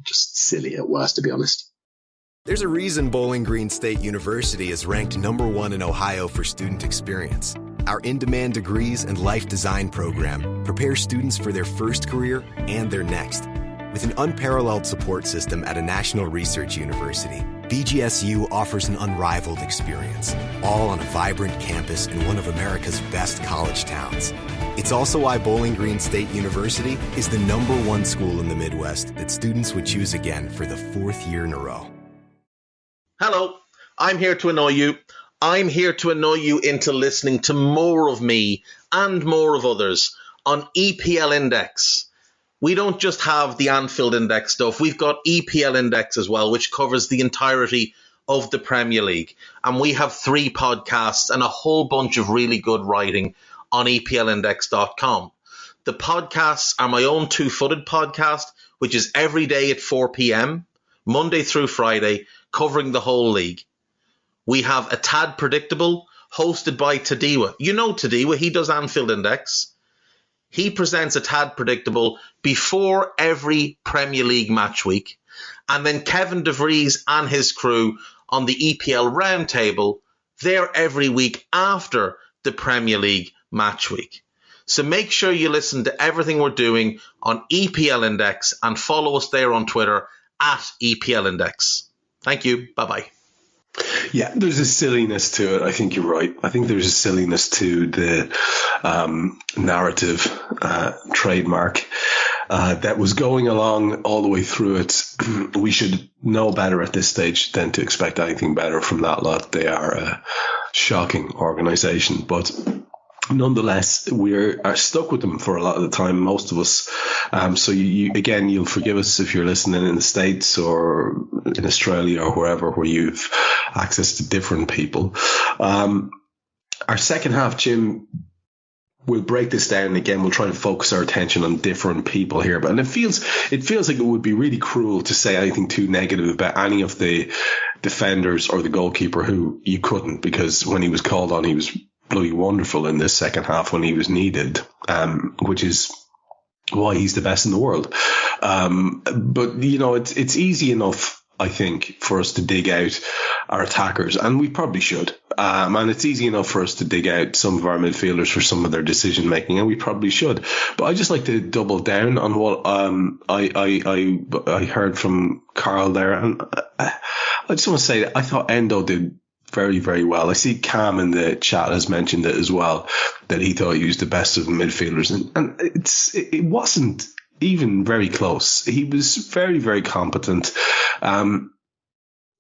just silly at worst, to be honest. There's a reason Bowling Green State University is ranked #1 in Ohio for student experience. Our in-demand degrees and life design program prepare students for their first career and their next. With an unparalleled support system at a national research university, BGSU offers an unrivaled experience, all on a vibrant campus in one of America's best college towns. It's also why Bowling Green State University is the #1 school in the Midwest that students would choose again for the 4th year in a row. Hello, I'm here to annoy you. I'm here to annoy you into listening to more of me and more of others on EPL Index. We don't just have the Anfield Index stuff. We've got EPL Index as well, which covers the entirety of the Premier League. And we have 3 podcasts and a whole bunch of really good writing on EPLindex.com. The podcasts are my own Two-Footed podcast, which is every day at 4 p.m, Monday through Friday, covering the whole league. We have A Tad Predictable, hosted by Tadiwa. You know Tadiwa, he does Anfield Index. He presents A Tad Predictable before every Premier League match week. And then Kevin DeVries and his crew on the EPL Roundtable, they're every week after the Premier League match week. So make sure you listen to everything we're doing on EPL Index and follow us there on Twitter at EPL Index. Thank you. Bye-bye. Yeah, there's a silliness to it. I think you're right. I think there's a silliness to the narrative trademark that was going along all the way through it. We should know better at this stage than to expect anything better from that lot. They are a shocking organisation, but nonetheless, we are stuck with them for a lot of the time, most of us. So you'll forgive us if you're listening in the States or in Australia or wherever where you've access to different people. Our second half, Jim, we'll break this down again. We'll try and focus our attention on different people here. But it feels like it would be really cruel to say anything too negative about any of the defenders or the goalkeeper who you couldn't, because when he was called on, he was bloody wonderful in this second half when he was needed, which is why he's the best in the world. But, it's easy enough, I think, for us to dig out our attackers, and we probably should. And it's easy enough for us to dig out some of our midfielders for some of their decision making, and we probably should. But I just like to double down on what I heard from Karl there, and I just want to say that I thought Endo did very, very well. I see Cam in the chat has mentioned it as well, that he thought he was the best of the midfielders, and it wasn't even very close. He was very, very competent.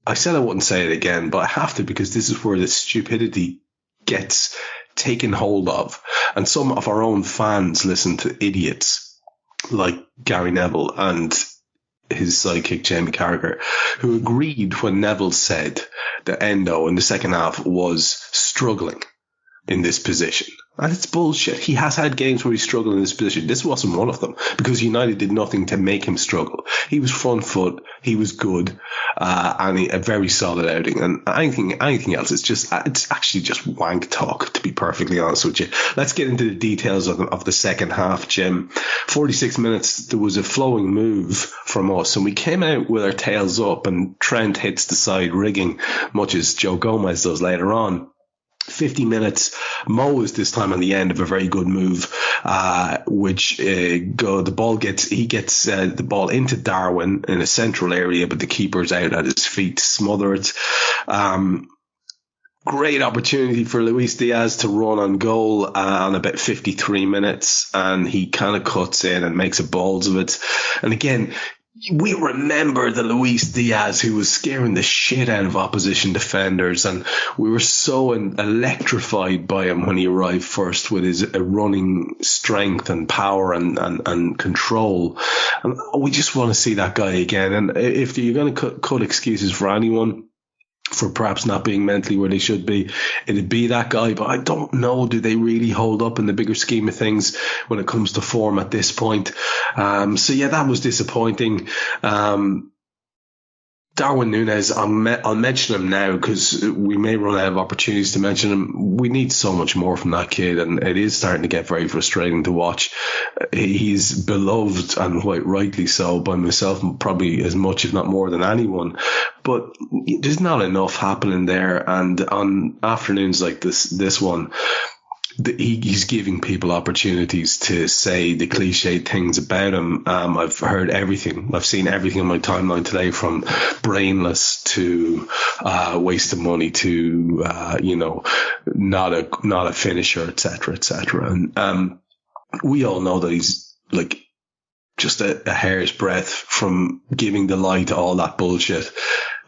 I said I wouldn't say it again, but I have to, because this is where the stupidity gets taken hold of. And some of our own fans listen to idiots like Gary Neville and his sidekick Jamie Carragher, who agreed when Neville said that Endo in the second half was struggling in this position. And it's bullshit. He has had games where he struggled in this position. This wasn't one of them because United did nothing to make him struggle. He was front foot. He was good, and a very solid outing. And anything else, it's actually just wank talk, to be perfectly honest with you. Let's get into the details of the second half, Jim. 46 minutes, there was a flowing move from us, and we came out with our tails up, and Trent hits the side rigging, much as Joe Gomez does later on. 50 minutes, Mo is this time on the end of a very good move, the ball gets the ball into Darwin in a central area, but the keeper's out at his feet to smother it. Great opportunity for Luis Diaz to run on goal on about 53 minutes, and he kind of cuts in and makes a balls of it. And again, we remember the Luis Diaz who was scaring the shit out of opposition defenders, and we were so electrified by him when he arrived first with his running strength and power and control. And we just want to see that guy again. And if you're going to cut excuses for anyone for perhaps not being mentally where they should be, it'd be that guy. But I don't know, do they really hold up in the bigger scheme of things when it comes to form at this point? So yeah, that was disappointing. Darwin Nunez, I'll mention him now because we may run out of opportunities to mention him. We need so much more from that kid, and it is starting to get very frustrating to watch. He's beloved, and quite rightly so, by myself, probably as much, if not more than anyone. But there's not enough happening there, and on afternoons like this one, he's giving people opportunities to say the cliched things about him. I've heard everything. I've seen everything on my timeline today, from brainless to waste of money to not a finisher, etc., etc. And we all know that he's like just a hair's breadth from giving the lie to all that bullshit.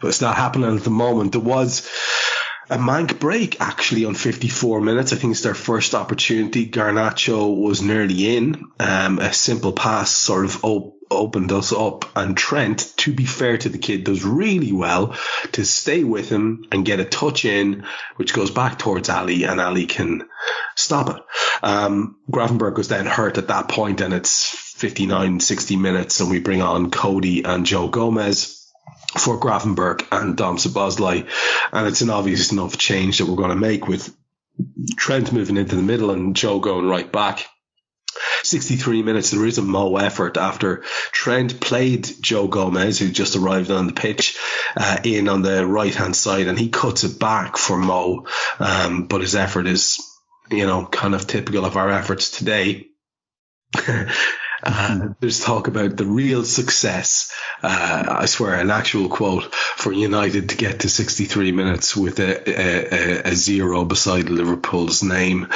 But it's not happening at the moment. There was a Manc break actually on 54 minutes. I think it's their first opportunity. Garnacho was nearly in. A simple pass sort of opened us up, and Trent, to be fair to the kid, does really well to stay with him and get a touch in, which goes back towards Ali, and Ali can stop it. Gravenberch was then hurt at that point, and it's 59, 60 minutes, and we bring on Cody and Joe Gomez for Gravenberch and Dom Szoboszlai, and it's an obvious enough change that we're going to make, with Trent moving into the middle and Joe going right back. 63 minutes, there is a Mo effort after Trent played Joe Gomez, who just arrived on the pitch, in on the right hand side, and he cuts it back for Mo, but his effort is, kind of typical of our efforts today. There's talk about the real success, I swear, an actual quote, for United to get to 63 minutes with a zero beside Liverpool's name.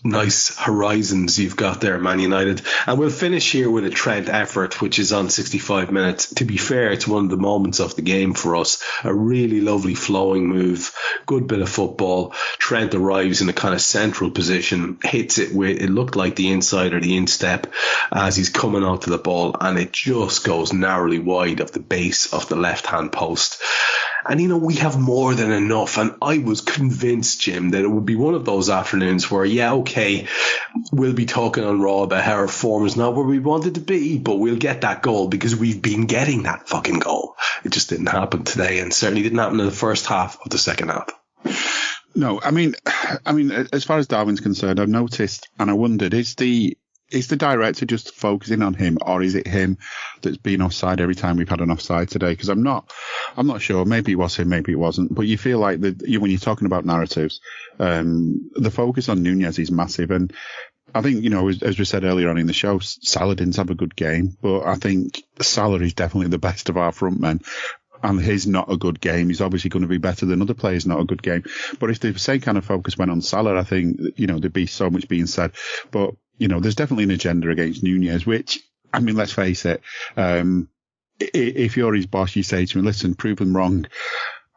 Nice horizons you've got there, Man United. And we'll finish here with a Trent effort, which is on 65 minutes. To be fair, it's one of the moments of the game for us. A really lovely flowing move, good bit of football. Trent arrives in a kind of central position, hits it with, it looked like the inside or the instep as he's coming onto the ball, and it just goes narrowly wide of the base of the left-hand post. And, we have more than enough. And I was convinced, Jim, that it would be one of those afternoons where, we'll be talking on Raw about how our form is not where we wanted to be, but we'll get that goal because we've been getting that fucking goal. It just didn't happen today, and certainly didn't happen in the first half of the second half. No, I mean, as far as Darwin's concerned, I've noticed, and I wondered, is the director just focusing on him, or is it him that's been offside every time we've had an offside today? Because I'm not sure. Maybe it was him, maybe it wasn't. But you feel like when you're talking about narratives, the focus on Nunez is massive. And I think, as we said earlier on in the show, Salah didn't have a good game, but I think Salah is definitely the best of our front men. And his not a good game is obviously going to be better than other players' not a good game. But if the same kind of focus went on Salah, I think, there'd be so much being said. But, there's definitely an agenda against Nunez, which, let's face it, if you're his boss, you say to him, listen, prove them wrong.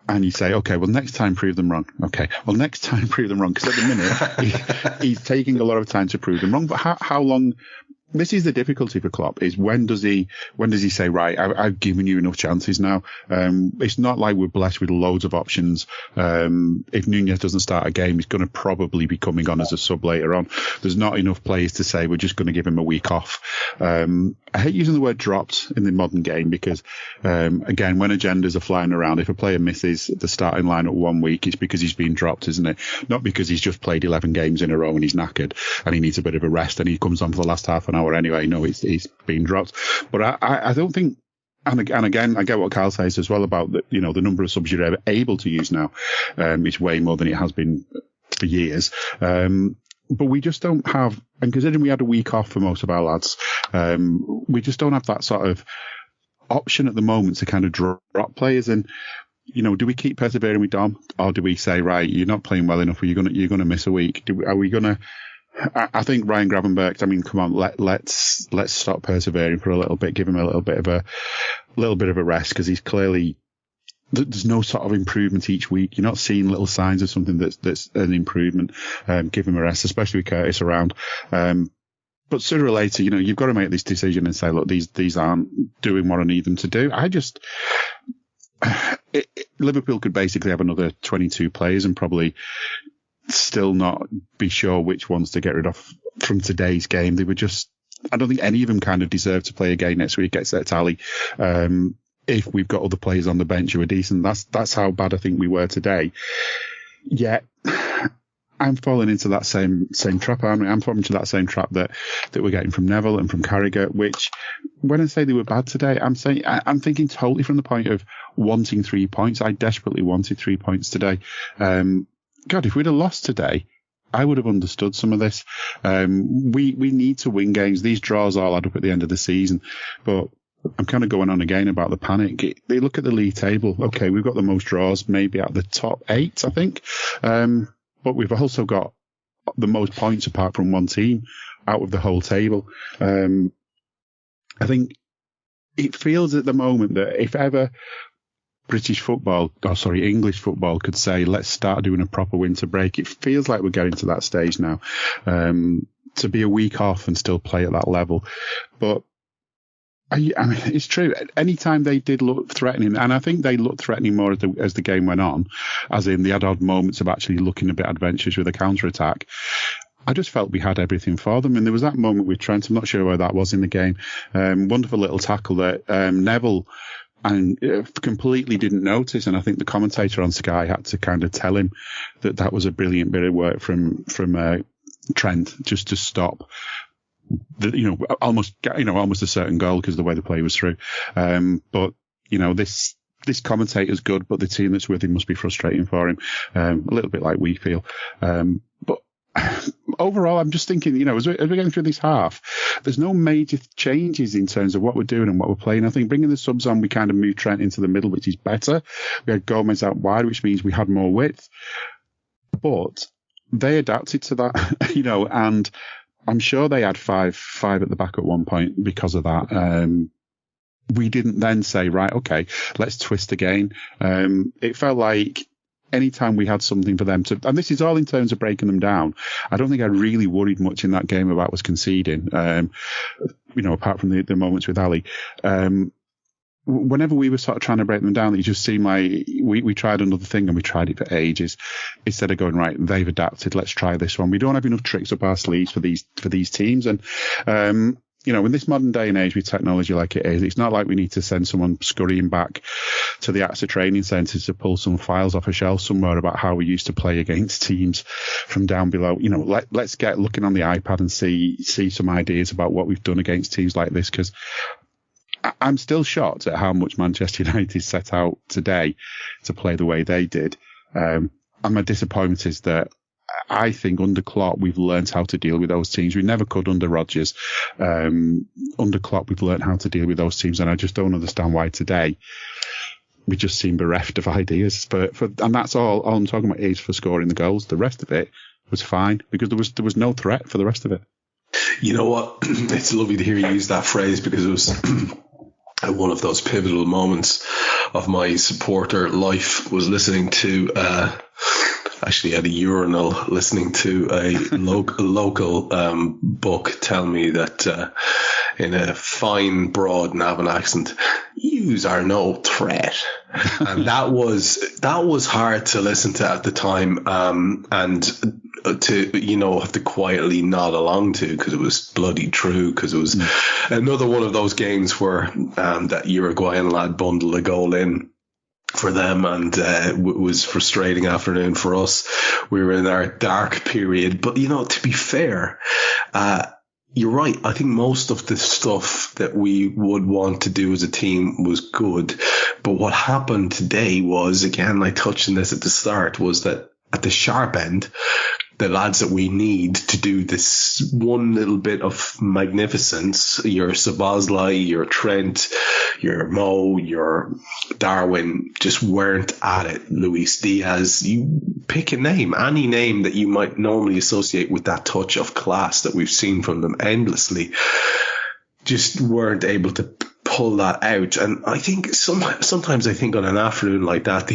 And you say, okay, well, next time prove them wrong. Okay, well, next time prove them wrong. Because at the minute, he's taking a lot of time to prove them wrong. But how long this is the difficulty for Klopp, is when does he say, right, I've given you enough chances now. It's not like we're blessed with loads of options. If Nunez doesn't start a game, he's going to probably be coming on as a sub later on. There's not enough players to say we're just going to give him a week off. I hate using the word dropped in the modern game because, again, when agendas are flying around, if a player misses the starting line at 1 week, it's because he's been dropped, isn't it? Not because he's just played 11 games in a row and he's knackered and he needs a bit of a rest and he comes on for the last half an hour anyway. No, he's been dropped. But I don't think, and again, I get what Karl says as well about the number of subs you're able to use now. It's way more than it has been for years. But we just don't have, and considering we had a week off for most of our lads, we just don't have that sort of option at the moment to kind of drop players. And, do we keep persevering with Dom, or do we say, right, you're not playing well enough, or you're gonna miss a week? Are we gonna? I think Ryan Gravenberch, I mean, come on, let's stop persevering for a little bit, give him a little bit of a rest, because he's clearly, there's no sort of improvement each week. You're not seeing little signs of something that's an improvement. Give him a rest, especially with Curtis around. But sooner or later, you've got to make this decision and say, look, these aren't doing what I need them to do. Liverpool could basically have another 22 players and probably still not be sure which ones to get rid of from today's game. They were just, I don't think any of them kind of deserve to play again next week, gets their tally. If we've got other players on the bench who are decent, that's how bad I think we were today. Yet I'm falling into that same trap, aren't I? I'm falling into that same trap that we're getting from Neville and from Carragher, which when I say they were bad today, I'm thinking totally from the point of wanting 3 points. I desperately wanted 3 points today. God, if we'd have lost today, I would have understood some of this. We need to win games. These draws all add up at the end of the season. But I'm kind of going on again about the panic. They look at the league table. Okay, we've got the most draws, maybe at the top 8, I think. But we've also got the most points apart from one team out of the whole table. I think it feels at the moment that if ever English football could say, let's start doing a proper winter break, it feels like we're getting to that stage now. To be a week off and still play at that level. But I mean, it's true. Anytime they did look threatening, and I think they looked threatening more as the game went on, as in they had odd moments of actually looking a bit adventurous with a counter-attack, I just felt we had everything for them. And there was that moment with Trent, I'm not sure where that was in the game, wonderful little tackle that Neville and completely didn't notice. And I think the commentator on Sky had to kind of tell him that was a brilliant bit of work from Trent, just to stop almost a certain goal because of the way the play was through. But this commentator's good, but the team that's with him must be frustrating for him. A little bit like we feel. But overall, I'm just thinking, as we're going through this half, there's no major changes in terms of what we're doing and what we're playing. I think bringing the subs on, we kind of moved Trent into the middle, which is better. We had Gomez out wide, which means we had more width. But they adapted to that, and I'm sure they had five at the back at one point because of that. We didn't then say, right, okay, let's twist again. It felt like anytime we had something for them to, and this is all in terms of breaking them down, I don't think I really worried much in that game about us conceding, apart from the moments with Ali. Whenever we were sort of trying to break them down, it just seemed like we tried another thing and we tried it for ages. Instead of going, right, they've adapted, let's try this one. We don't have enough tricks up our sleeves for these teams. And, in this modern day and age with technology like it is, it's not like we need to send someone scurrying back to the AXA training centres to pull some files off a shelf somewhere about how we used to play against teams from down below. Let's get looking on the iPad and see some ideas about what we've done against teams like this, because I'm still shocked at how much Manchester United set out today to play the way they did. And my disappointment is that I think under Klopp, we've learned how to deal with those teams. We never could under Rodgers. Under Klopp, we've learned how to deal with those teams. And I just don't understand why today we just seem bereft of ideas. And that's all I'm talking about is for scoring the goals. The rest of it was fine because there was no threat for the rest of it. You know what? It's lovely to hear you use that phrase because it was one of those pivotal moments of my supporter life was listening to actually at a urinal listening to a local book tell me that in a fine, broad Navan accent, "Yous are no threat," and that was hard to listen to at the time, and to have to quietly nod along to, because it was bloody true, because it was another one of those games where that Uruguayan lad bundled a goal in for them, and it was frustrating afternoon for us. We were in our dark period, but to be fair, you're right. I think most of the stuff that we would want to do as a team was good, but what happened today was, again, I touched on this at the start, was that at the sharp end, the lads that we need to do this one little bit of magnificence, your Szoboszlai, your Trent, your Mo, your Darwin, just weren't at it. Luis Diaz, you pick a name, any name that you might normally associate with that touch of class that we've seen from them endlessly, just weren't able to pull that out. And I think sometimes I think on an afternoon like that,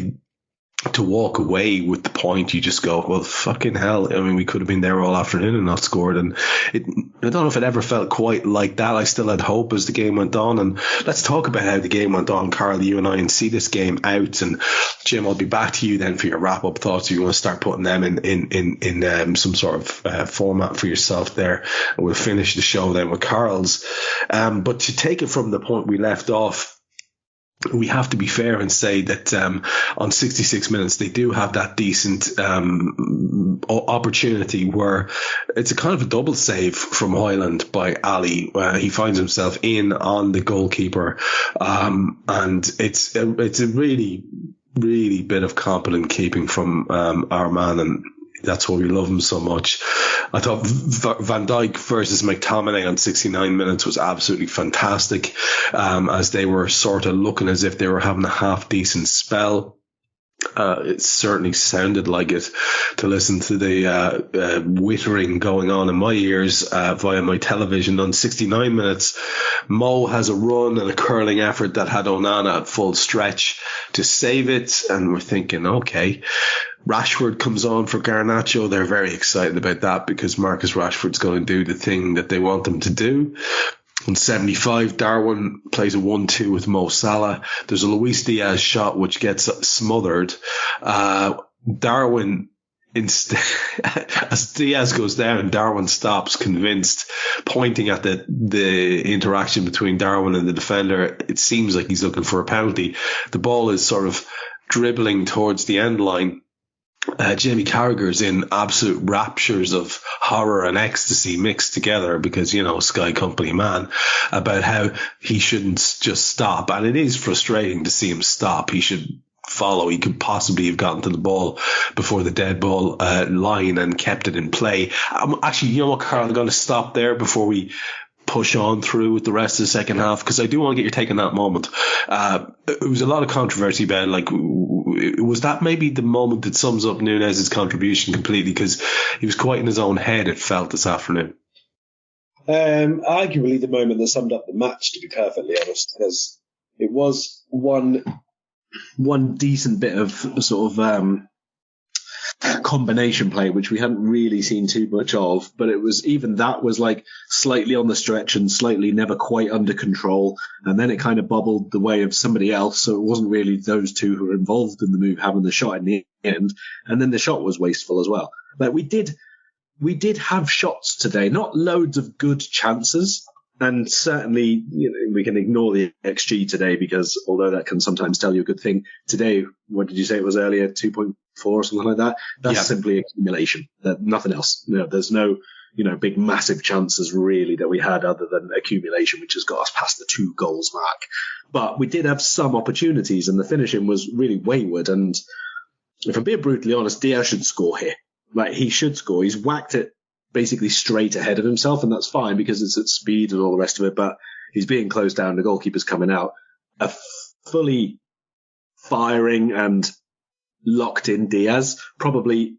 to walk away with the point, you just go, well, fucking hell. I mean, we could have been there all afternoon and not scored. And I don't know if it ever felt quite like that. I still had hope as the game went on. And let's talk about how the game went on, Karl, you and I, and see this game out. And Jim, I'll be back to you then for your wrap-up thoughts. If you want to start putting them in some sort of format for yourself there. And we'll finish the show then with Karl's. But to take it from the point we left off, we have to be fair and say that on 66 minutes they do have that decent opportunity where it's a kind of a double save from Hoyland by Ali. He finds himself in on the goalkeeper, and it's a really, really bit of competent keeping from our man, and that's why we love him so much. I thought Van Dijk versus McTominay on 69 minutes was absolutely fantastic, as they were sort of looking as if they were having a half-decent spell. It certainly sounded like it to listen to the wittering going on in my ears via my television. On 69 minutes, Mo has a run and a curling effort that had Onana at full stretch to save it, and we're thinking, okay. Rashford comes on for Garnacho. They're very excited about that because Marcus Rashford's going to do the thing that they want him to do. On 75, Darwin plays a 1-2 with Mo Salah. There's a Luis Diaz shot which gets smothered. Darwin, as Diaz goes down, Darwin stops, convinced, pointing at the interaction between Darwin and the defender. It seems like he's looking for a penalty. The ball is sort of dribbling towards the end line. Jamie Carragher's in absolute raptures of horror and ecstasy mixed together because, Sky Company man, about how he shouldn't just stop. And it is frustrating to see him stop. He should follow. He could possibly have gotten to the ball before the dead ball line and kept it in play. Actually, you know what, Karl, I'm going to stop there before we push on through with the rest of the second half, because I do want to get your take on that moment. It was a lot of controversy about, was that maybe the moment that sums up Nunez's contribution completely, because he was quite in his own head, it felt, this afternoon. Arguably the moment that summed up the match, to be perfectly honest, because it was one decent bit of sort of combination play, which we hadn't really seen too much of, but it was, even that was like slightly on the stretch and slightly never quite under control, and then it kind of bubbled the way of somebody else, so it wasn't really those two who were involved in the move having the shot in the end, and then the shot was wasteful as well. Like we did have shots today, not loads of good chances, and certainly we can ignore the XG today, because although that can sometimes tell you a good thing, today, what did you say it was earlier, 2.4 or something like that? That's simply accumulation, nothing else. There's no big massive chances really that we had other than accumulation, which has got us past the 2 goals mark. But we did have some opportunities, and the finishing was really wayward. And if I'm being brutally honest, Diaz should score here. Like, he should score. He's whacked it basically straight ahead of himself, and that's fine because it's at speed and all the rest of it, but he's being closed down, the goalkeeper's coming out. A fully firing and locked in Diaz probably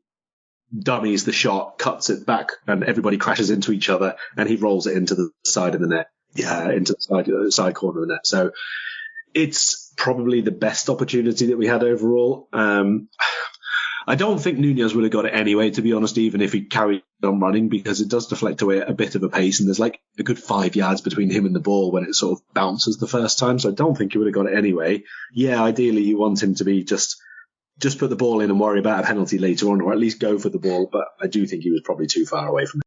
dummies the shot, cuts it back, and everybody crashes into each other, and he rolls it into the side of the net, into the side corner of the net. So it's probably the best opportunity that we had overall. I don't think Nunez would have got it anyway, to be honest, even if he carried on running, because it does deflect away at a bit of a pace, and there's like a good 5 yards between him and the ball when it sort of bounces the first time. So I don't think he would have got it anyway. Yeah, ideally you want him to be just put the ball in and worry about a penalty later on, or at least go for the ball. But I do think he was probably too far away from it.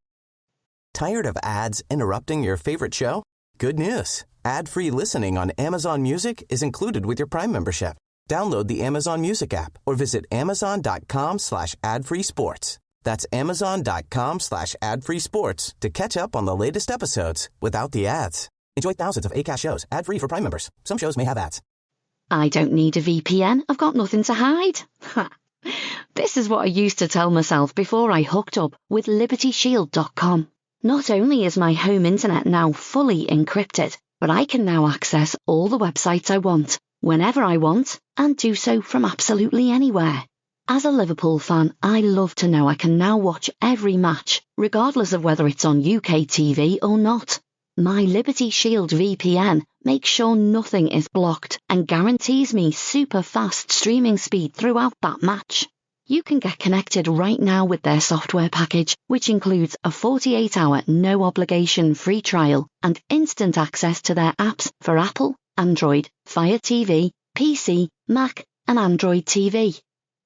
Tired of ads interrupting your favorite show? Good news. Ad-free listening on Amazon Music is included with your Prime membership. Download the Amazon Music app or visit amazon.com/ad-free sports. That's amazon.com/ad-free sports to catch up on the latest episodes without the ads. Enjoy thousands of Acast shows ad-free for Prime members. Some shows may have ads. I don't need a VPN. I've got nothing to hide. This is what I used to tell myself before I hooked up with LibertyShield.com. Not only is my home internet now fully encrypted, but I can now access all the websites I want, whenever I want, and do so from absolutely anywhere. As a Liverpool fan, I love to know I can now watch every match, regardless of whether it's on UK TV or not. My Liberty Shield VPN makes sure nothing is blocked and guarantees me super fast streaming speed throughout that match. You can get connected right now with their software package, which includes a 48-hour no-obligation free trial and instant access to their apps for Apple, Android, Fire TV, PC, Mac and Android TV.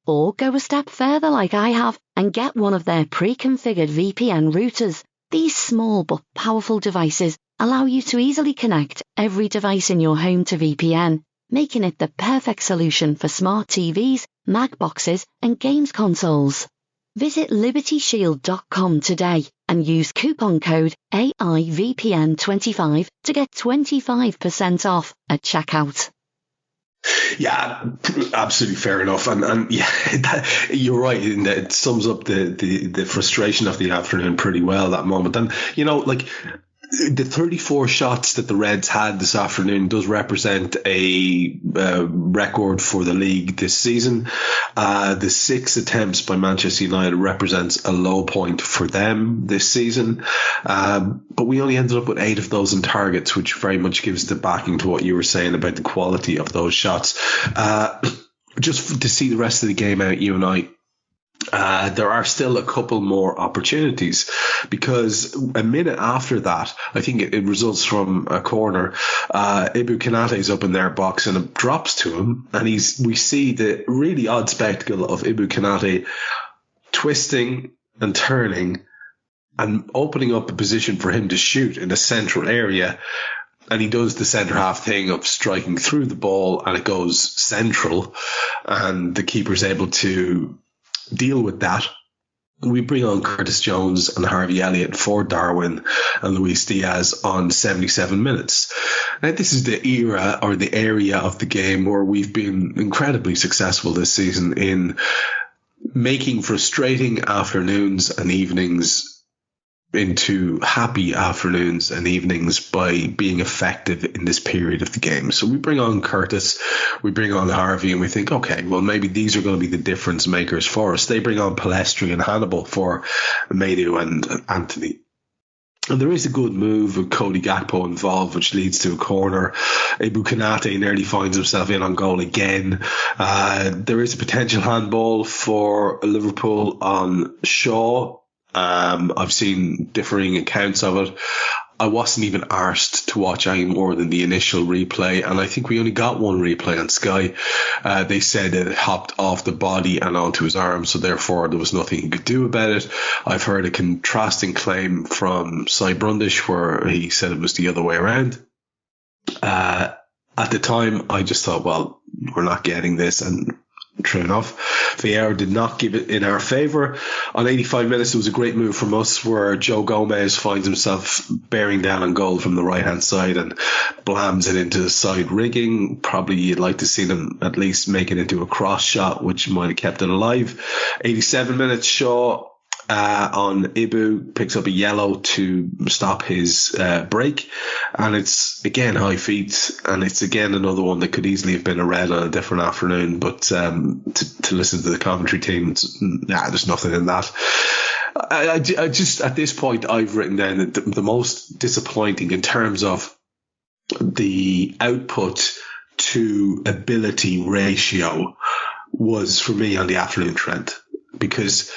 Or go a step further like I have and get one of their pre-configured VPN routers. These small but powerful devices allow you to easily connect every device in your home to VPN, making it the perfect solution for smart TVs, Mac boxes and games consoles. Visit LibertyShield.com today and use coupon code AIVPN25 to get 25% off at checkout. Yeah, absolutely fair enough. And yeah, you're right in that it sums up the frustration of the afternoon pretty well, that moment. And, you know, like the 34 shots that the Reds had this afternoon does represent a record for the league this season. The 6 attempts by Manchester United represents a low point for them this season. But we only ended up with 8 of those on targets, which very much gives the backing to what you were saying about the quality of those shots. Just to see the rest of the game out, you and I, there are still a couple more opportunities, because a minute after that, I think it results from a corner. Ibu Konate's up in their box and it drops to him, and we see the really odd spectacle of Ibu Konate twisting and turning and opening up a position for him to shoot in the central area. And he does the centre half thing of striking through the ball, and it goes central, and the keeper's able to deal with that. We bring on Curtis Jones and Harvey Elliott for Darwin and Luis Diaz on 77 minutes. Now, this is the era or the area of the game where we've been incredibly successful this season in making frustrating afternoons and evenings into happy afternoons and evenings by being effective in this period of the game. So we bring on Curtis, we bring on Harvey, and we think, okay, well, maybe these are going to be the difference makers for us. They bring on Palestri and Hannibal for Madu and Anthony. And there is a good move with Cody Gakpo involved, which leads to a corner. Ibu Konate nearly finds himself in on goal again. There is a potential handball for Liverpool on Shaw. I've seen differing accounts of it. I wasn't even arsed to watch any more than the initial replay, and I think we only got one replay on Sky. They said it hopped off the body and onto his arm, so therefore there was nothing he could do about it. I've heard a contrasting claim from Cy Brundish where he said it was the other way around. At the time, I just thought, well, we're not getting this, and true enough, VAR did not give it in our favour. On 85 minutes, it was a great move from us where Joe Gomez finds himself bearing down on goal from the right-hand side and blams it into the side rigging. Probably you'd like to see them at least make it into a cross shot, which might have kept it alive. 87 minutes, Shaw on Ibu picks up a yellow to stop his break, and it's again high feet, and it's again another one that could easily have been a red on a different afternoon, but to listen to the commentary team, there's nothing in that. I just at this point I've written down that the most disappointing in terms of the output to ability ratio was for me on the afternoon Trent, because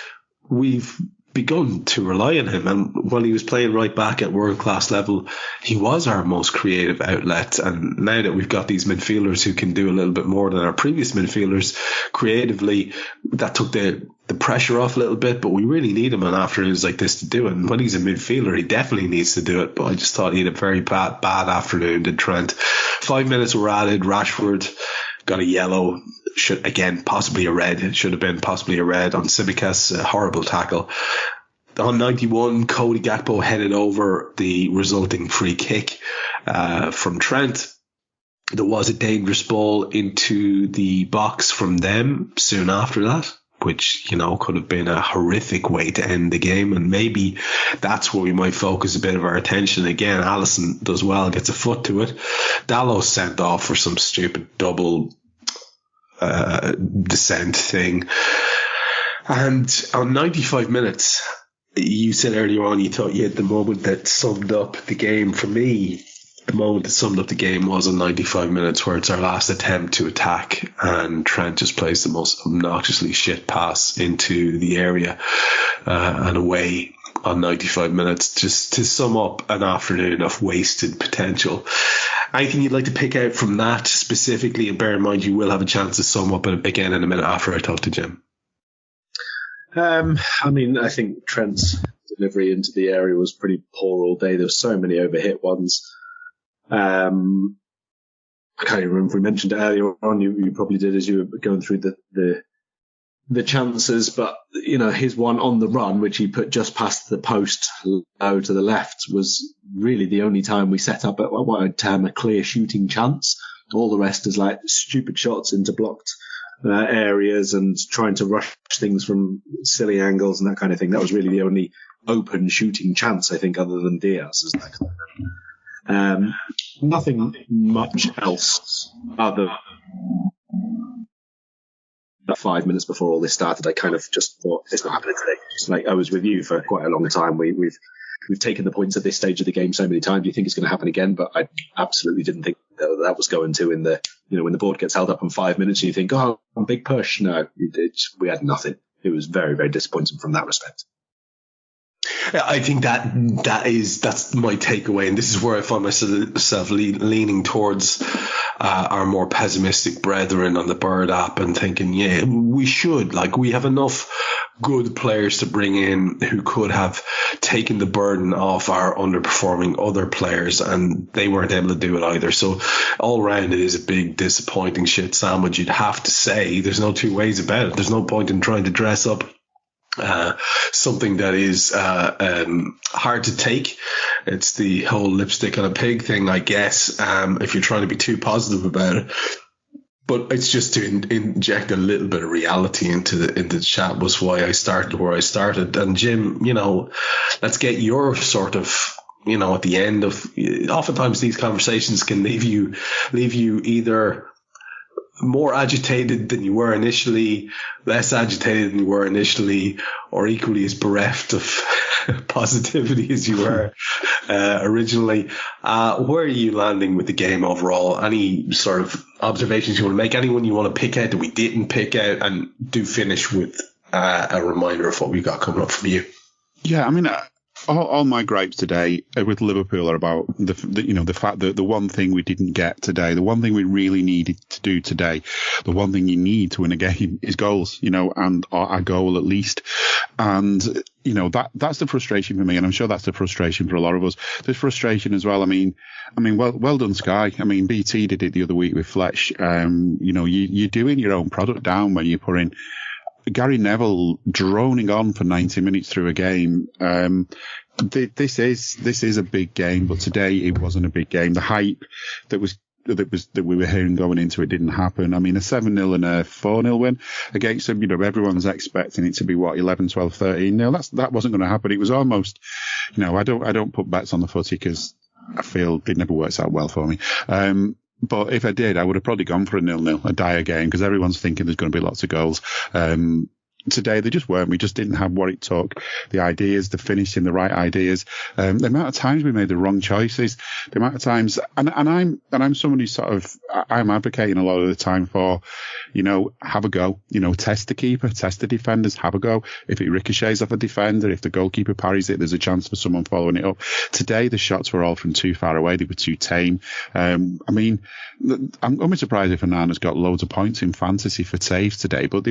we've begun to rely on him. And while he was playing right back at world-class level, he was our most creative outlet. And now that we've got these midfielders who can do a little bit more than our previous midfielders creatively, that took the pressure off a little bit, but we really need him on afternoons like this to do it. And when he's a midfielder, he definitely needs to do it. But I just thought he had a very bad afternoon, did Trent. 5 minutes were added. Rashford got a yellow, should again possibly a red. It should have been possibly a red on Tsimikas, a horrible tackle. On 91, Cody Gakpo headed over the resulting free kick from Trent. There was a dangerous ball into the box from them soon after that, which, you know, could have been a horrific way to end the game. And maybe that's where we might focus a bit of our attention. Again, Alisson does well, gets a foot to it. Dalot sent off for some stupid double descent thing. And on 95 minutes, you said earlier on you thought you had the moment that summed up the game. For me, the moment that summed up the game was on 95 minutes, where it's our last attempt to attack and Trent just plays the most obnoxiously shit pass into the area and away on 95 minutes, just to sum up an afternoon of wasted potential. Anything you'd like to pick out from that specifically? And bear in mind, you will have a chance to sum up again in a minute after I talk to Jim. I mean, I think Trent's delivery into the area was pretty poor all day. There were so many overhit ones. I can't even remember if we mentioned it earlier on. You probably did as you were going through the chances, but you know, his one on the run, which he put just past the post low to the left, was really the only time we set up at what I'd term a clear shooting chance. All the rest is like stupid shots into blocked areas and trying to rush things from silly angles and that kind of thing. That was really the only open shooting chance, I think, other than Diaz's. That kind of nothing much else other than 5 minutes before all this started. I kind of just thought, it's not happening today. Just like I was with you for quite a long time. We've taken the points at this stage of the game so many times. You think it's going to happen again, but I absolutely didn't think that was going to. In the, you know, when the board gets held up in 5 minutes, and you think, oh, big push. No, we had nothing. It was very, very disappointing from that respect. I think that's my takeaway, and this is where I find myself leaning towards our more pessimistic brethren on the Bird app and thinking, yeah, we have enough good players to bring in who could have taken the burden off our underperforming other players, and they weren't able to do it either. So all round, it is a big disappointing shit sandwich, you'd have to say. There's no two ways about it. There's no point in trying to dress up something that is hard to take. It's the whole lipstick on a pig thing, I guess, if you're trying to be too positive about it. But it's just to inject a little bit of reality into the chat was why I started where I started. And Jim, you know, let's get your sort of, you know, at the end of, oftentimes these conversations can leave you either more agitated than you were initially, less agitated than you were initially, or equally as bereft of positivity as you were originally. Where are you landing with the game overall? Any sort of observations you want to make? Anyone you want to pick out that we didn't pick out? And do finish with a reminder of what we've got coming up from you. Yeah, I mean, all my gripes today with Liverpool are about the fact that the one thing we didn't get today, the one thing we really needed to do today, the one thing you need to win a game is goals, you know, and a goal at least. And, you know, that's the frustration for me. And I'm sure that's the frustration for a lot of us. There's frustration as well. I mean, well done, Sky. I mean, BT did it the other week with Fletch. You know, you're doing your own product down when you put in Gary Neville droning on for 90 minutes through a game. This is a big game, but today it wasn't a big game. The hype that we were hearing going into it didn't happen. I mean, a 7-0 and a 4-0 win against them, you know, everyone's expecting it to be 11, 12, 13-0. That wasn't going to happen. It was almost, you know, I don't put bets on the footy because I feel it never works out well for me. But if I did, I would have probably gone for a 0-0, a dire game, because everyone's thinking there's going to be lots of goals. Today, they just weren't. We just didn't have what it took. The ideas, the finishing, the right ideas. The amount of times we made the wrong choices, the amount of times, and I'm someone who sort of, I'm advocating a lot of the time for, have a go, test the keeper, test the defenders, have a go. If it ricochets off a defender, if the goalkeeper parries it, there's a chance for someone following it up. Today, the shots were all from too far away. They were too tame. I'm only surprised if Onana's got loads of points in fantasy for saves today, but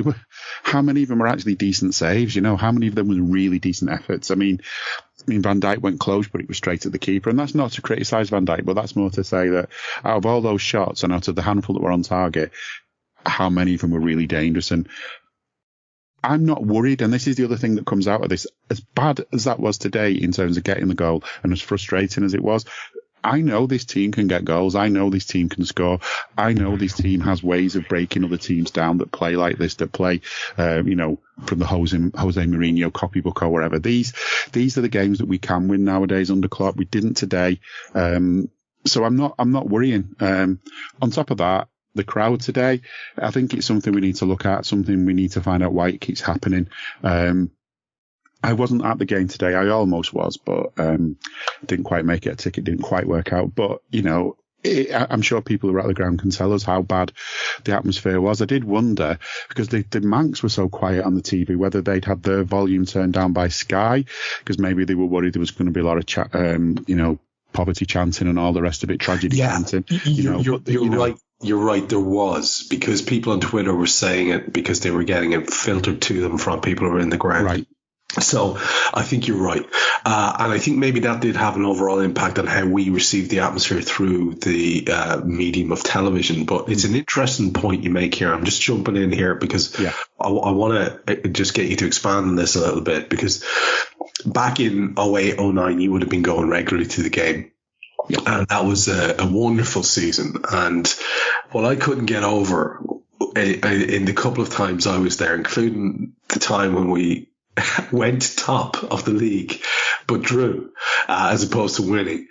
how many of them were actually decent saves? How many of them were really decent efforts? I mean, Van Dijk went close, but it was straight at the keeper. And that's not to criticise Van Dijk, but that's more to say that out of all those shots and out of the handful that were on target, how many of them were really dangerous? And I'm not worried. And this is the other thing that comes out of this. As bad as that was today in terms of getting the goal and as frustrating as it was, I know this team can get goals. I know this team can score. I know this team has ways of breaking other teams down that play like this, that play, from the Jose Mourinho copybook or whatever. These are the games that we can win nowadays under Klopp. We didn't today. So I'm not worrying. On top of that, the crowd today, I think it's something we need to look at, something we need to find out why it keeps happening. I wasn't at the game today. I almost was, but didn't quite make it. A ticket didn't quite work out. But, I'm sure people who are at the ground can tell us how bad the atmosphere was. I did wonder, because the Mancs were so quiet on the TV, whether they'd had their volume turned down by Sky, because maybe they were worried there was going to be a lot of, poverty chanting and all the rest of it, tragedy chanting. You're right. You're right, there was, because people on Twitter were saying it because they were getting it filtered to them from people who were in the ground. Right. So I think you're right. And I think maybe that did have an overall impact on how we received the atmosphere through the medium of television. But it's an interesting point you make here. I'm just jumping in here because I want to just get you to expand on this a little bit, because back in 08-09, you would have been going regularly to the game. And that was a wonderful season. And what I couldn't get over in the couple of times I was there, including the time when we went top of the league but drew, as opposed to winning,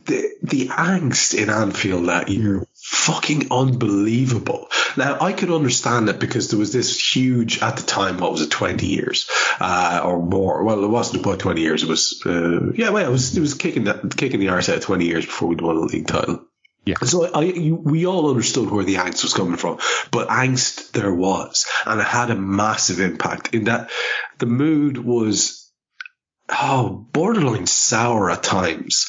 the angst in Anfield that year, fucking unbelievable. Now, I could understand it because there was this huge, at the time, what was it, 20 years or more? Well, it wasn't about 20 years. It was, it was kicking the arse out of 20 years before we'd won a league title. Yeah. So we all understood where the angst was coming from, but angst there was, and it had a massive impact in that the mood was borderline sour at times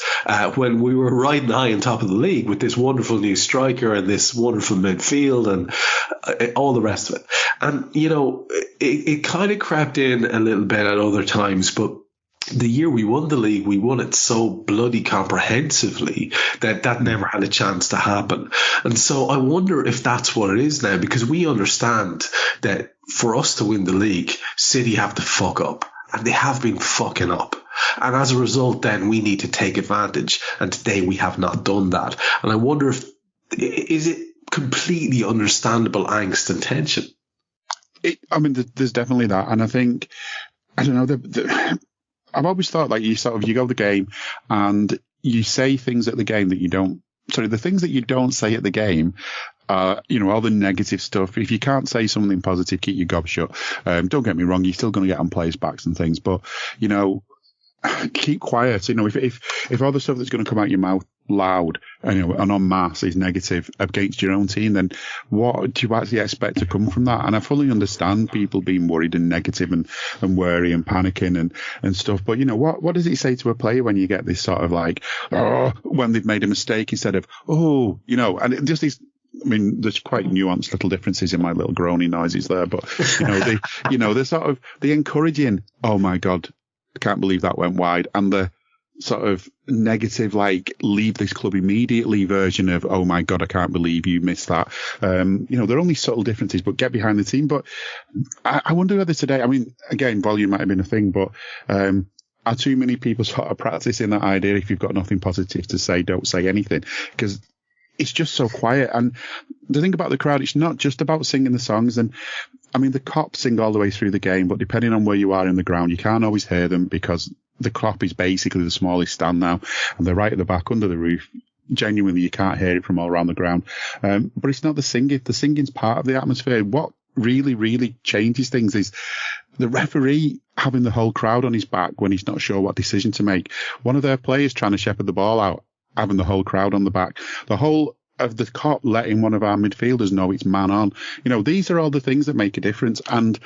when we were riding high on top of the league with this wonderful new striker and this wonderful midfield and all the rest of it. And, it kind of crept in a little bit at other times, but the year we won the league, we won it so bloody comprehensively that never had a chance to happen. And so I wonder if that's what it is now, because we understand that for us to win the league, City have to fuck up. And they have been fucking up. And as a result, then we need to take advantage. And today we have not done that. And I wonder is it completely understandable angst and tension? There's definitely that. And I think, I don't know, I've always thought like you go the game and you say things at the game that the things that you don't say at the game, all the negative stuff. If you can't say something positive, keep your gob shut. Don't get me wrong, you're still going to get on players' backs and things, but, keep quiet. If all the stuff that's going to come out your mouth loud and en masse is negative against your own team, then what do you actually expect to come from that? And I fully understand people being worried and negative and worry and panicking and stuff. But what does it say to a player when you get this sort of like, when they've made a mistake instead of, and it just is. There's quite nuanced little differences in my little groaning noises there, but the sort of the encouraging, oh my God, I can't believe that went wide, and the sort of negative, like, leave this club immediately version of, oh my God, I can't believe you missed that. There are only subtle differences, but get behind the team. But I wonder whether today, again, volume might have been a thing, but are too many people sort of practicing that idea? If you've got nothing positive to say, don't say anything, because it's just so quiet. And the thing about the crowd, it's not just about singing the songs. And the cops sing all the way through the game, but depending on where you are in the ground, you can't always hear them because the Klopp is basically the smallest stand now, and they're right at the back under the roof. Genuinely, you can't hear it from all around the ground. But it's not the singing. The singing's part of the atmosphere. What really, really changes things is the referee having the whole crowd on his back when he's not sure what decision to make. One of their players trying to shepherd the ball out, having the whole crowd on the back. The whole of the Kop letting one of our midfielders know it's man on. These are all the things that make a difference. And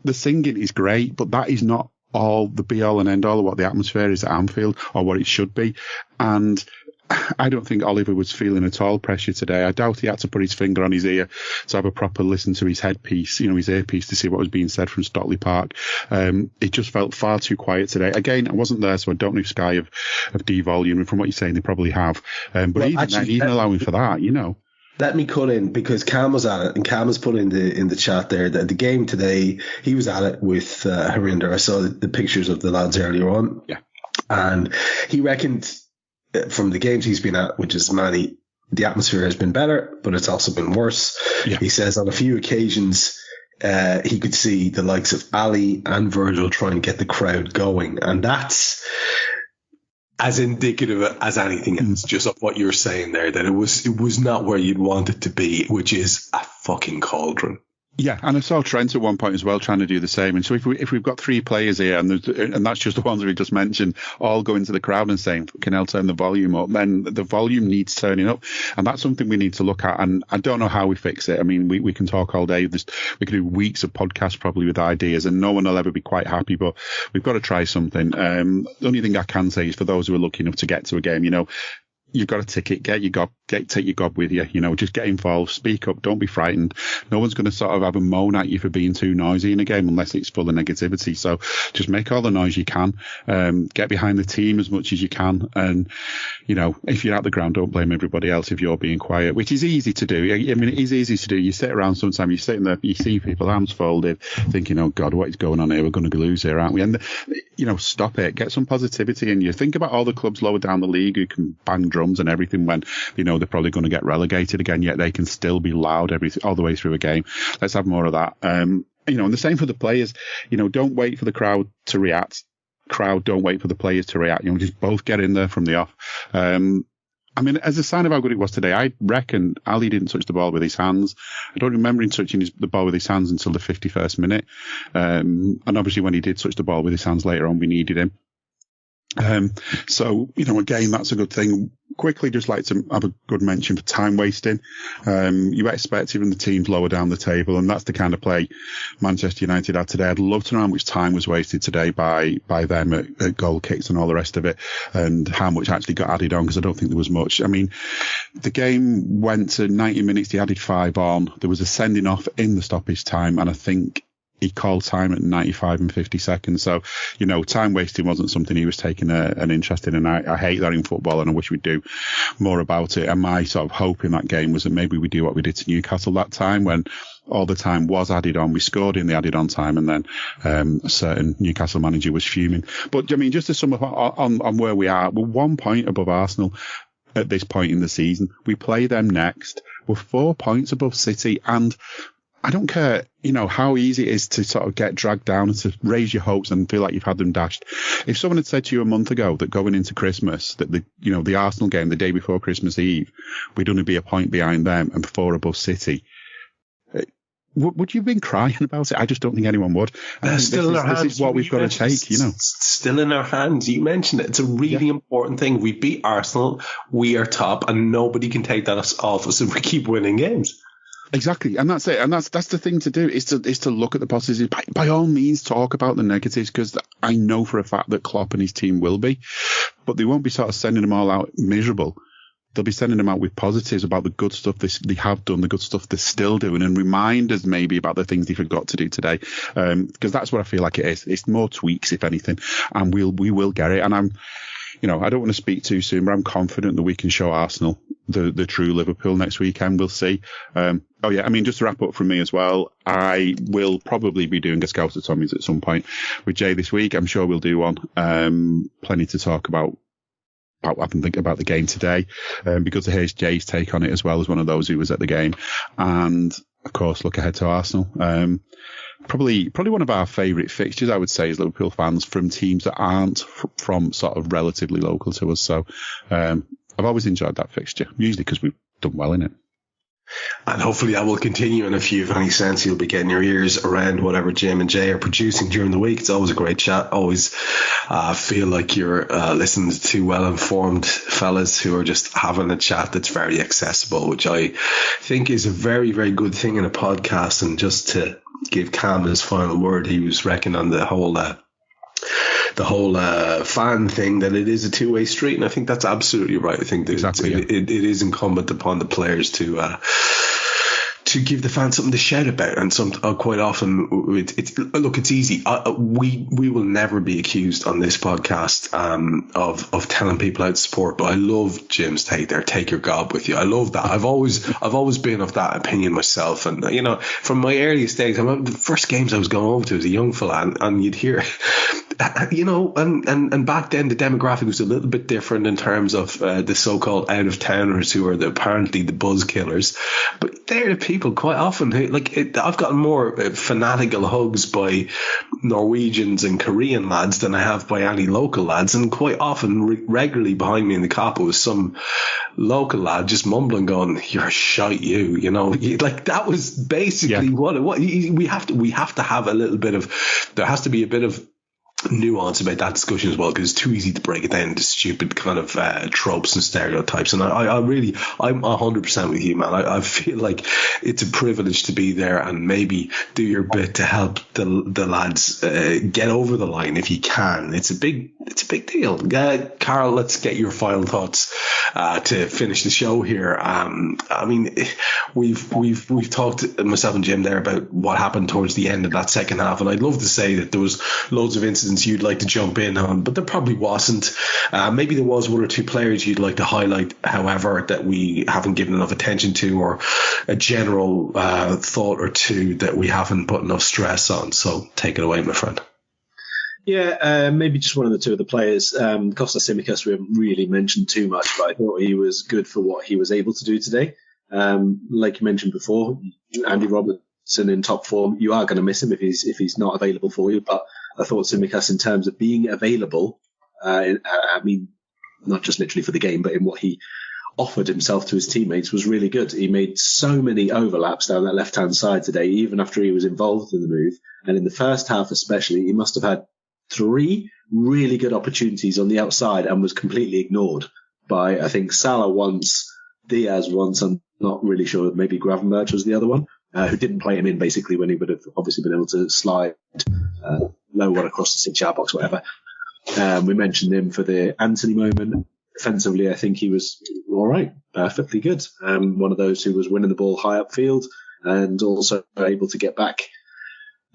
the singing is great, but that is not all the be all and end all of what the atmosphere is at Anfield or what it should be. And I don't think Oliver was feeling at all pressure today. I doubt he had to put his finger on his ear to have a proper listen to his headpiece, his earpiece, to see what was being said from Stockley Park. It just felt far too quiet today. Again, I wasn't there, so I don't know if Sky have devolumed, and from what you're saying, they probably have. But even allowing for that, Let me cut in, because Cam was at it, and Cam has put in the chat there that the game today, he was at it with Harinder. I saw the pictures of the lads earlier on. Yeah. And he reckoned from the games he's been at, which is many, the atmosphere has been better, but it's also been worse. Yeah. He says on a few occasions he could see the likes of Ali and Virgil trying to get the crowd going. And that's as indicative as anything else, just of what you're saying there, that it was not where you'd want it to be, which is a fucking cauldron. Yeah, and I saw Trent at one point as well trying to do the same. And so if we've got three players here, and that's just the ones we just mentioned, all going to the crowd and saying, "Fucking hell, turn the volume up," then the volume needs turning up, and that's something we need to look at. And I don't know how we fix it. I mean, we can talk all day. We could do weeks of podcasts probably with ideas, and no one will ever be quite happy. But we've got to try something. The only thing I can say is for those who are lucky enough to get to a game, you've got a ticket, take your gob with you, just get involved, speak up, don't be frightened. No one's going to sort of have a moan at you for being too noisy in a game unless it's full of negativity. So just make all the noise you can, get behind the team as much as you can. And, if you're at the ground, don't blame everybody else if you're being quiet, which is easy to do. I mean, it is easy to do. You sit around sometimes, you're sitting there, you see people arms folded, thinking, oh God, what is going on here? We're going to lose here, aren't we? And, stop it, get some positivity in you. Think about all the clubs lower down the league who can bang drums and everything when they're probably going to get relegated again, yet they can still be loud all the way through a game. Let's have more of that. And the same for the players. Don't wait for the crowd to react. Crowd, don't wait for the players to react. Just both get in there from the off. I mean, as a sign of how good it was today, I reckon Ali didn't touch the ball with his hands. I don't remember him touching the ball with his hands until the 51st minute. And obviously when he did touch the ball with his hands later on, we needed him. So, again, that's a good thing. Quickly, just like to have a good mention for time wasting. You expect even the teams lower down the table, and that's the kind of play Manchester United had today. I'd love to know how much time was wasted today by them at goal kicks and all the rest of it, and how much actually got added on, because I don't think there was much. I mean, the game went to 90 minutes, they added 5 on. There was a sending off in the stoppage time, and I think he called time at 95 and 50 seconds. So, time wasting wasn't something he was taking an interest in. And I hate that in football, and I wish we'd do more about it. And my sort of hope in that game was that maybe we do what we did to Newcastle that time, when all the time was added on. We scored in the added on time, and then a certain Newcastle manager was fuming. But I mean, just to sum up on where we are, we're 1 point above Arsenal at this point in the season. We play them next. We're 4 points above City, and I don't care, how easy it is to sort of get dragged down and to raise your hopes and feel like you've had them dashed. If someone had said to you a month ago that going into Christmas, that the Arsenal game the day before Christmas Eve, we'd only be a point behind them and 4 above City, would you have been crying about it? I just don't think anyone would. Still in our hands. This is what we've got to take, Still in our hands. You mentioned it. It's a really important thing. We beat Arsenal. We are top, and nobody can take that off us if we keep winning games. Exactly, and that's it, and that's the thing to do is to look at the positives. By all means, talk about the negatives, because I know for a fact that Klopp and his team will be, but they won't be sort of sending them all out miserable. They'll be sending them out with positives about the good stuff they have done, the good stuff they're still doing, and reminders maybe about the things they forgot to do today, because that's what I feel like it is. It's more tweaks, if anything, and we will get it. And I don't want to speak too soon, but I'm confident that we can show Arsenal the true Liverpool next weekend. We'll see. Just to wrap up from me as well, I will probably be doing a Scouser Tommies at some point with Jay this week. I'm sure we'll do one. Plenty to talk about what I've been thinking about the game today, because here's Jay's take on it as well as one of those who was at the game. And of course, look ahead to Arsenal. Probably one of our favourite fixtures, I would say, as Liverpool fans, from teams that aren't from sort of relatively local to us. So I've always enjoyed that fixture, usually because we've done well in it. And hopefully that will continue. And if you have any sense, you'll be getting your ears around whatever Jim and Jay are producing during the week. It's always a great chat. Always feel like you're listening to two well-informed fellas who are just having a chat that's very accessible, which I think is a very, very good thing in a podcast. And just to give Cam his final word, he was reckoning on the whole fan thing, that it is a two-way street, and I think that's absolutely right. I think exactly, it is incumbent upon the players to give the fans something to shout about, and quite often it's easy. We will never be accused on this podcast of telling people how to support, but I love Jim's take there. Take your gob with you. I love that. I've always been of that opinion myself, and from my earliest days, the first games I was going over to as a young fella, and you'd hear. And back then the demographic was a little bit different in terms of the so-called out-of-towners who are apparently the buzz killers, but they're the people quite often who, I've gotten more fanatical hugs by Norwegians and Korean lads than I have by any local lads, and quite often regularly behind me in the cop was some local lad just mumbling, going, "You're shite, that was basically what we have to have a little bit of, there has to be a bit of nuance about that discussion as well, because it's too easy to break it down into stupid kind of tropes and stereotypes. And I'm 100% with you, man. I feel like it's a privilege to be there and maybe do your bit to help the lads get over the line if you can. It's a big deal. Karl, let's get your final thoughts to finish the show here. I mean, we've talked, myself and Jim there, about what happened towards the end of that second half, and I'd love to say that there was loads of incidents you'd like to jump in on, but there probably wasn't. Maybe there was one or two players you'd like to highlight, however, that we haven't given enough attention to, or a general thought or two that we haven't put enough stress on. So take it away, my friend. Yeah, maybe just one of the two of the players. Kostas Tsimikas, we haven't really mentioned too much, but I thought he was good for what he was able to do today. Like you mentioned before, Andy Robertson in top form, you are going to miss him if he's not available for you, but I thought Tsimikas, in terms of being available, I mean, not just literally for the game, but in what he offered himself to his teammates, was really good. He made so many overlaps down that left-hand side today, even after he was involved in the move. And in the first half especially, he must have had 3 really good opportunities on the outside and was completely ignored by, I think, Salah once, Diaz once, I'm not really sure, maybe Gravenberch was the other one, who didn't play him in basically when he would have obviously been able to slide low one across the 6-yard box, whatever. We mentioned him for the Anthony moment. Defensively, I think he was all right, perfectly good. One of those who was winning the ball high upfield and also able to get back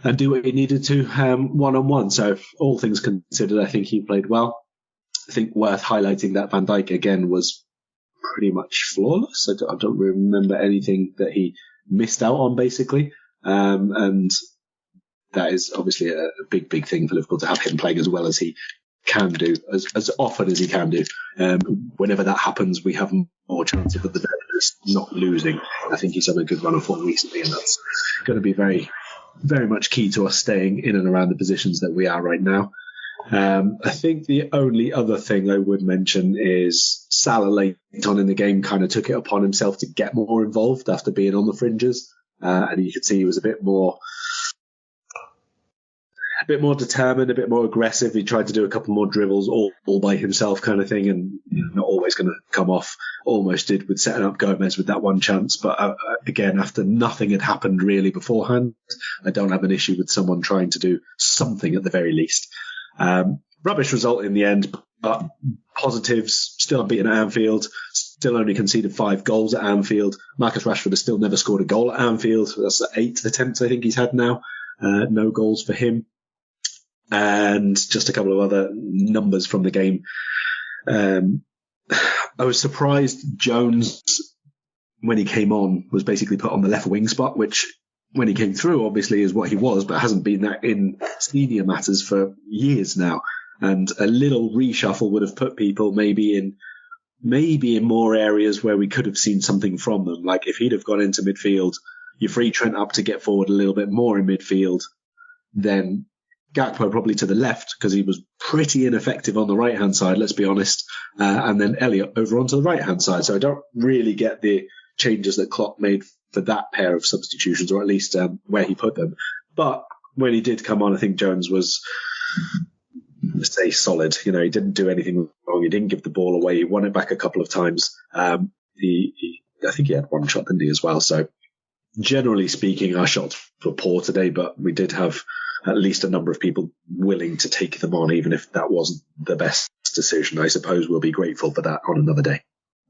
and do what he needed to one-on-one. So all things considered, I think he played well. I think worth highlighting that Van Dijk again was pretty much flawless. I don't remember anything that he missed out on, basically. And that is obviously a big, big thing for Liverpool, to have him playing as well as he can do, as often as he can do. Whenever that happens, we have more chance of, at the very least, not losing. I think he's done a good run of form recently, and that's going to be very, very much key to us staying in and around the positions that we are right now. I think the only other thing I would mention is Salah late on in the game kind of took it upon himself to get more involved after being on the fringes. And you could see he was a bit more determined, a bit more aggressive. He tried to do a couple more dribbles all by himself kind of thing, and not always going to come off. Almost did with setting up Gomez with that one chance. But again, after nothing had happened really beforehand, I don't have an issue with someone trying to do something at the very least. Rubbish result in the end, but positives, still unbeaten at Anfield, still only conceded 5 goals at Anfield. Marcus Rashford has still never scored a goal at Anfield. That's the 8th attempts I think he's had now. No goals for him. And just a couple of other numbers from the game. I was surprised Jones, when he came on, was basically put on the left wing spot, which when he came through obviously is what he was, but hasn't been that in senior matters for years now. And a little reshuffle would have put people maybe in more areas where we could have seen something from them. Like if he'd have gone into midfield, you free Trent up to get forward a little bit more in midfield, then Gakpo probably to the left, because he was pretty ineffective on the right-hand side, let's be honest, and then Elliott over onto the right-hand side. So I don't really get the changes that Klopp made that pair of substitutions, or at least where he put them. But when he did come on, I think Jones was, let's say, solid. You know, he didn't do anything wrong. He didn't give the ball away. He won it back a couple of times. I think he had one shot, didn't he, as well? So generally speaking, our shots were poor today, but we did have at least a number of people willing to take them on, even if that wasn't the best decision. I suppose we'll be grateful for that on another day.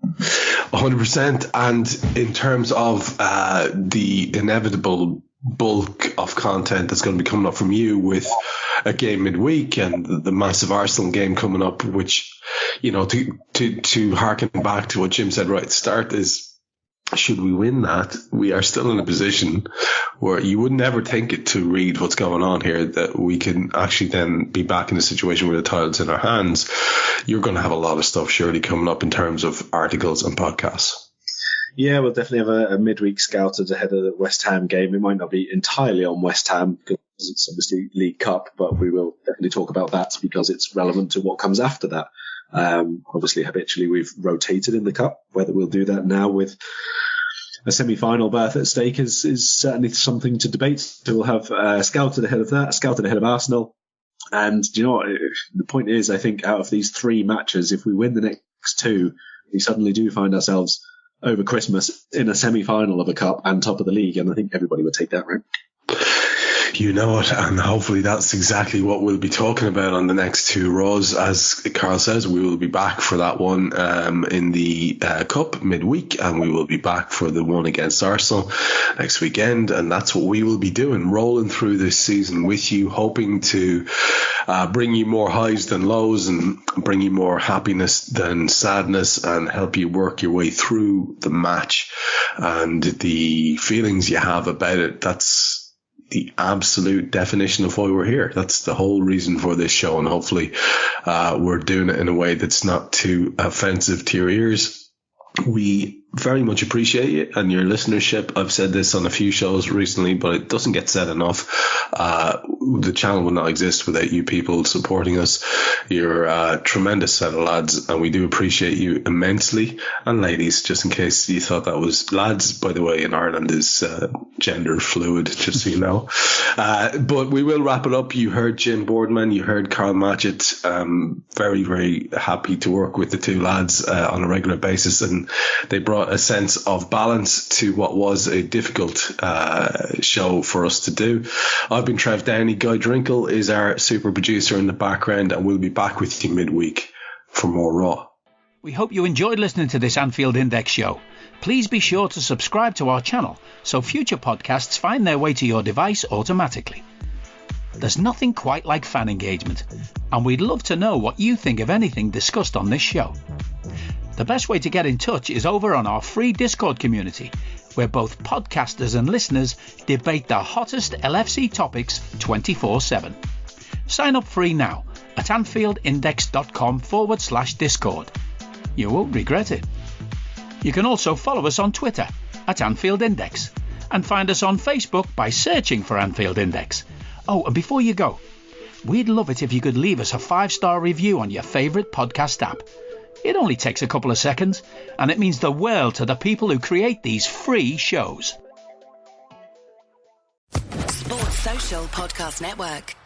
100%. And in terms of the inevitable bulk of content that's going to be coming up from you with a game midweek and the massive Arsenal game coming up, which, you know, to harken back to what Jim said right at the start, is should we win that, we are still in a position where you would never think it to read what's going on here, that we can actually then be back in a situation where the title's in our hands. You're going to have a lot of stuff surely coming up in terms of articles and podcasts. Yeah, we'll definitely have a midweek scouted ahead of the West Ham game. It might not be entirely on West Ham because it's obviously League Cup, but we will definitely talk about that because it's relevant to what comes after that. Obviously, habitually, we've rotated in the Cup. Whether we'll do that now with a semi-final berth at stake is certainly something to debate. So we'll have scouted ahead of that, scouted ahead of Arsenal. And do you know what? The point is, I think out of these three matches, if we win the next two, we suddenly do find ourselves over Christmas in a semi-final of a cup and top of the league. And I think everybody would take that, right? You know it, and hopefully that's exactly what we'll be talking about on the next two Raws. As Karl says, we will be back for that one in the Cup midweek, and we will be back for the one against Arsenal next weekend, and that's what we will be doing, rolling through this season with you, hoping to bring you more highs than lows and bring you more happiness than sadness and help you work your way through the match and the feelings you have about it. That's the absolute definition of why we're here. That's the whole reason for this show, and hopefully we're doing it in a way that's not too offensive to your ears. We very much appreciate you and your listenership. I've said this on a few shows recently, but it doesn't get said enough. The channel would not exist without you people supporting us. You're a tremendous set of lads, and we do appreciate you immensely. And ladies, just in case you thought that was lads, by the way, in Ireland is gender fluid, just so you know. But we will wrap it up. You heard Jim Boardman, you heard Karl Matchett. Very, very happy to work with the two lads on a regular basis, and they brought a sense of balance to what was a difficult show for us to do. I've been Trev Downey. Guy Drinkle is our super producer in the background, and we'll be back with you midweek for more Raw. We hope you enjoyed listening to this Anfield Index show. Please be sure to subscribe to our channel so future podcasts find their way to your device automatically. There's nothing quite like fan engagement, and we'd love to know what you think of anything discussed on this show. The best way to get in touch is over on our free Discord community, where both podcasters and listeners debate the hottest LFC topics 24/7. Sign up free now at AnfieldIndex.com/Discord. You won't regret it. You can also follow us on Twitter at Anfield Index and find us on Facebook by searching for Anfield Index. Oh, and before you go, we'd love it if you could leave us a 5-star review on your favourite podcast app. It only takes a couple of seconds, and it means the world to the people who create these free shows. Sports Social Podcast Network.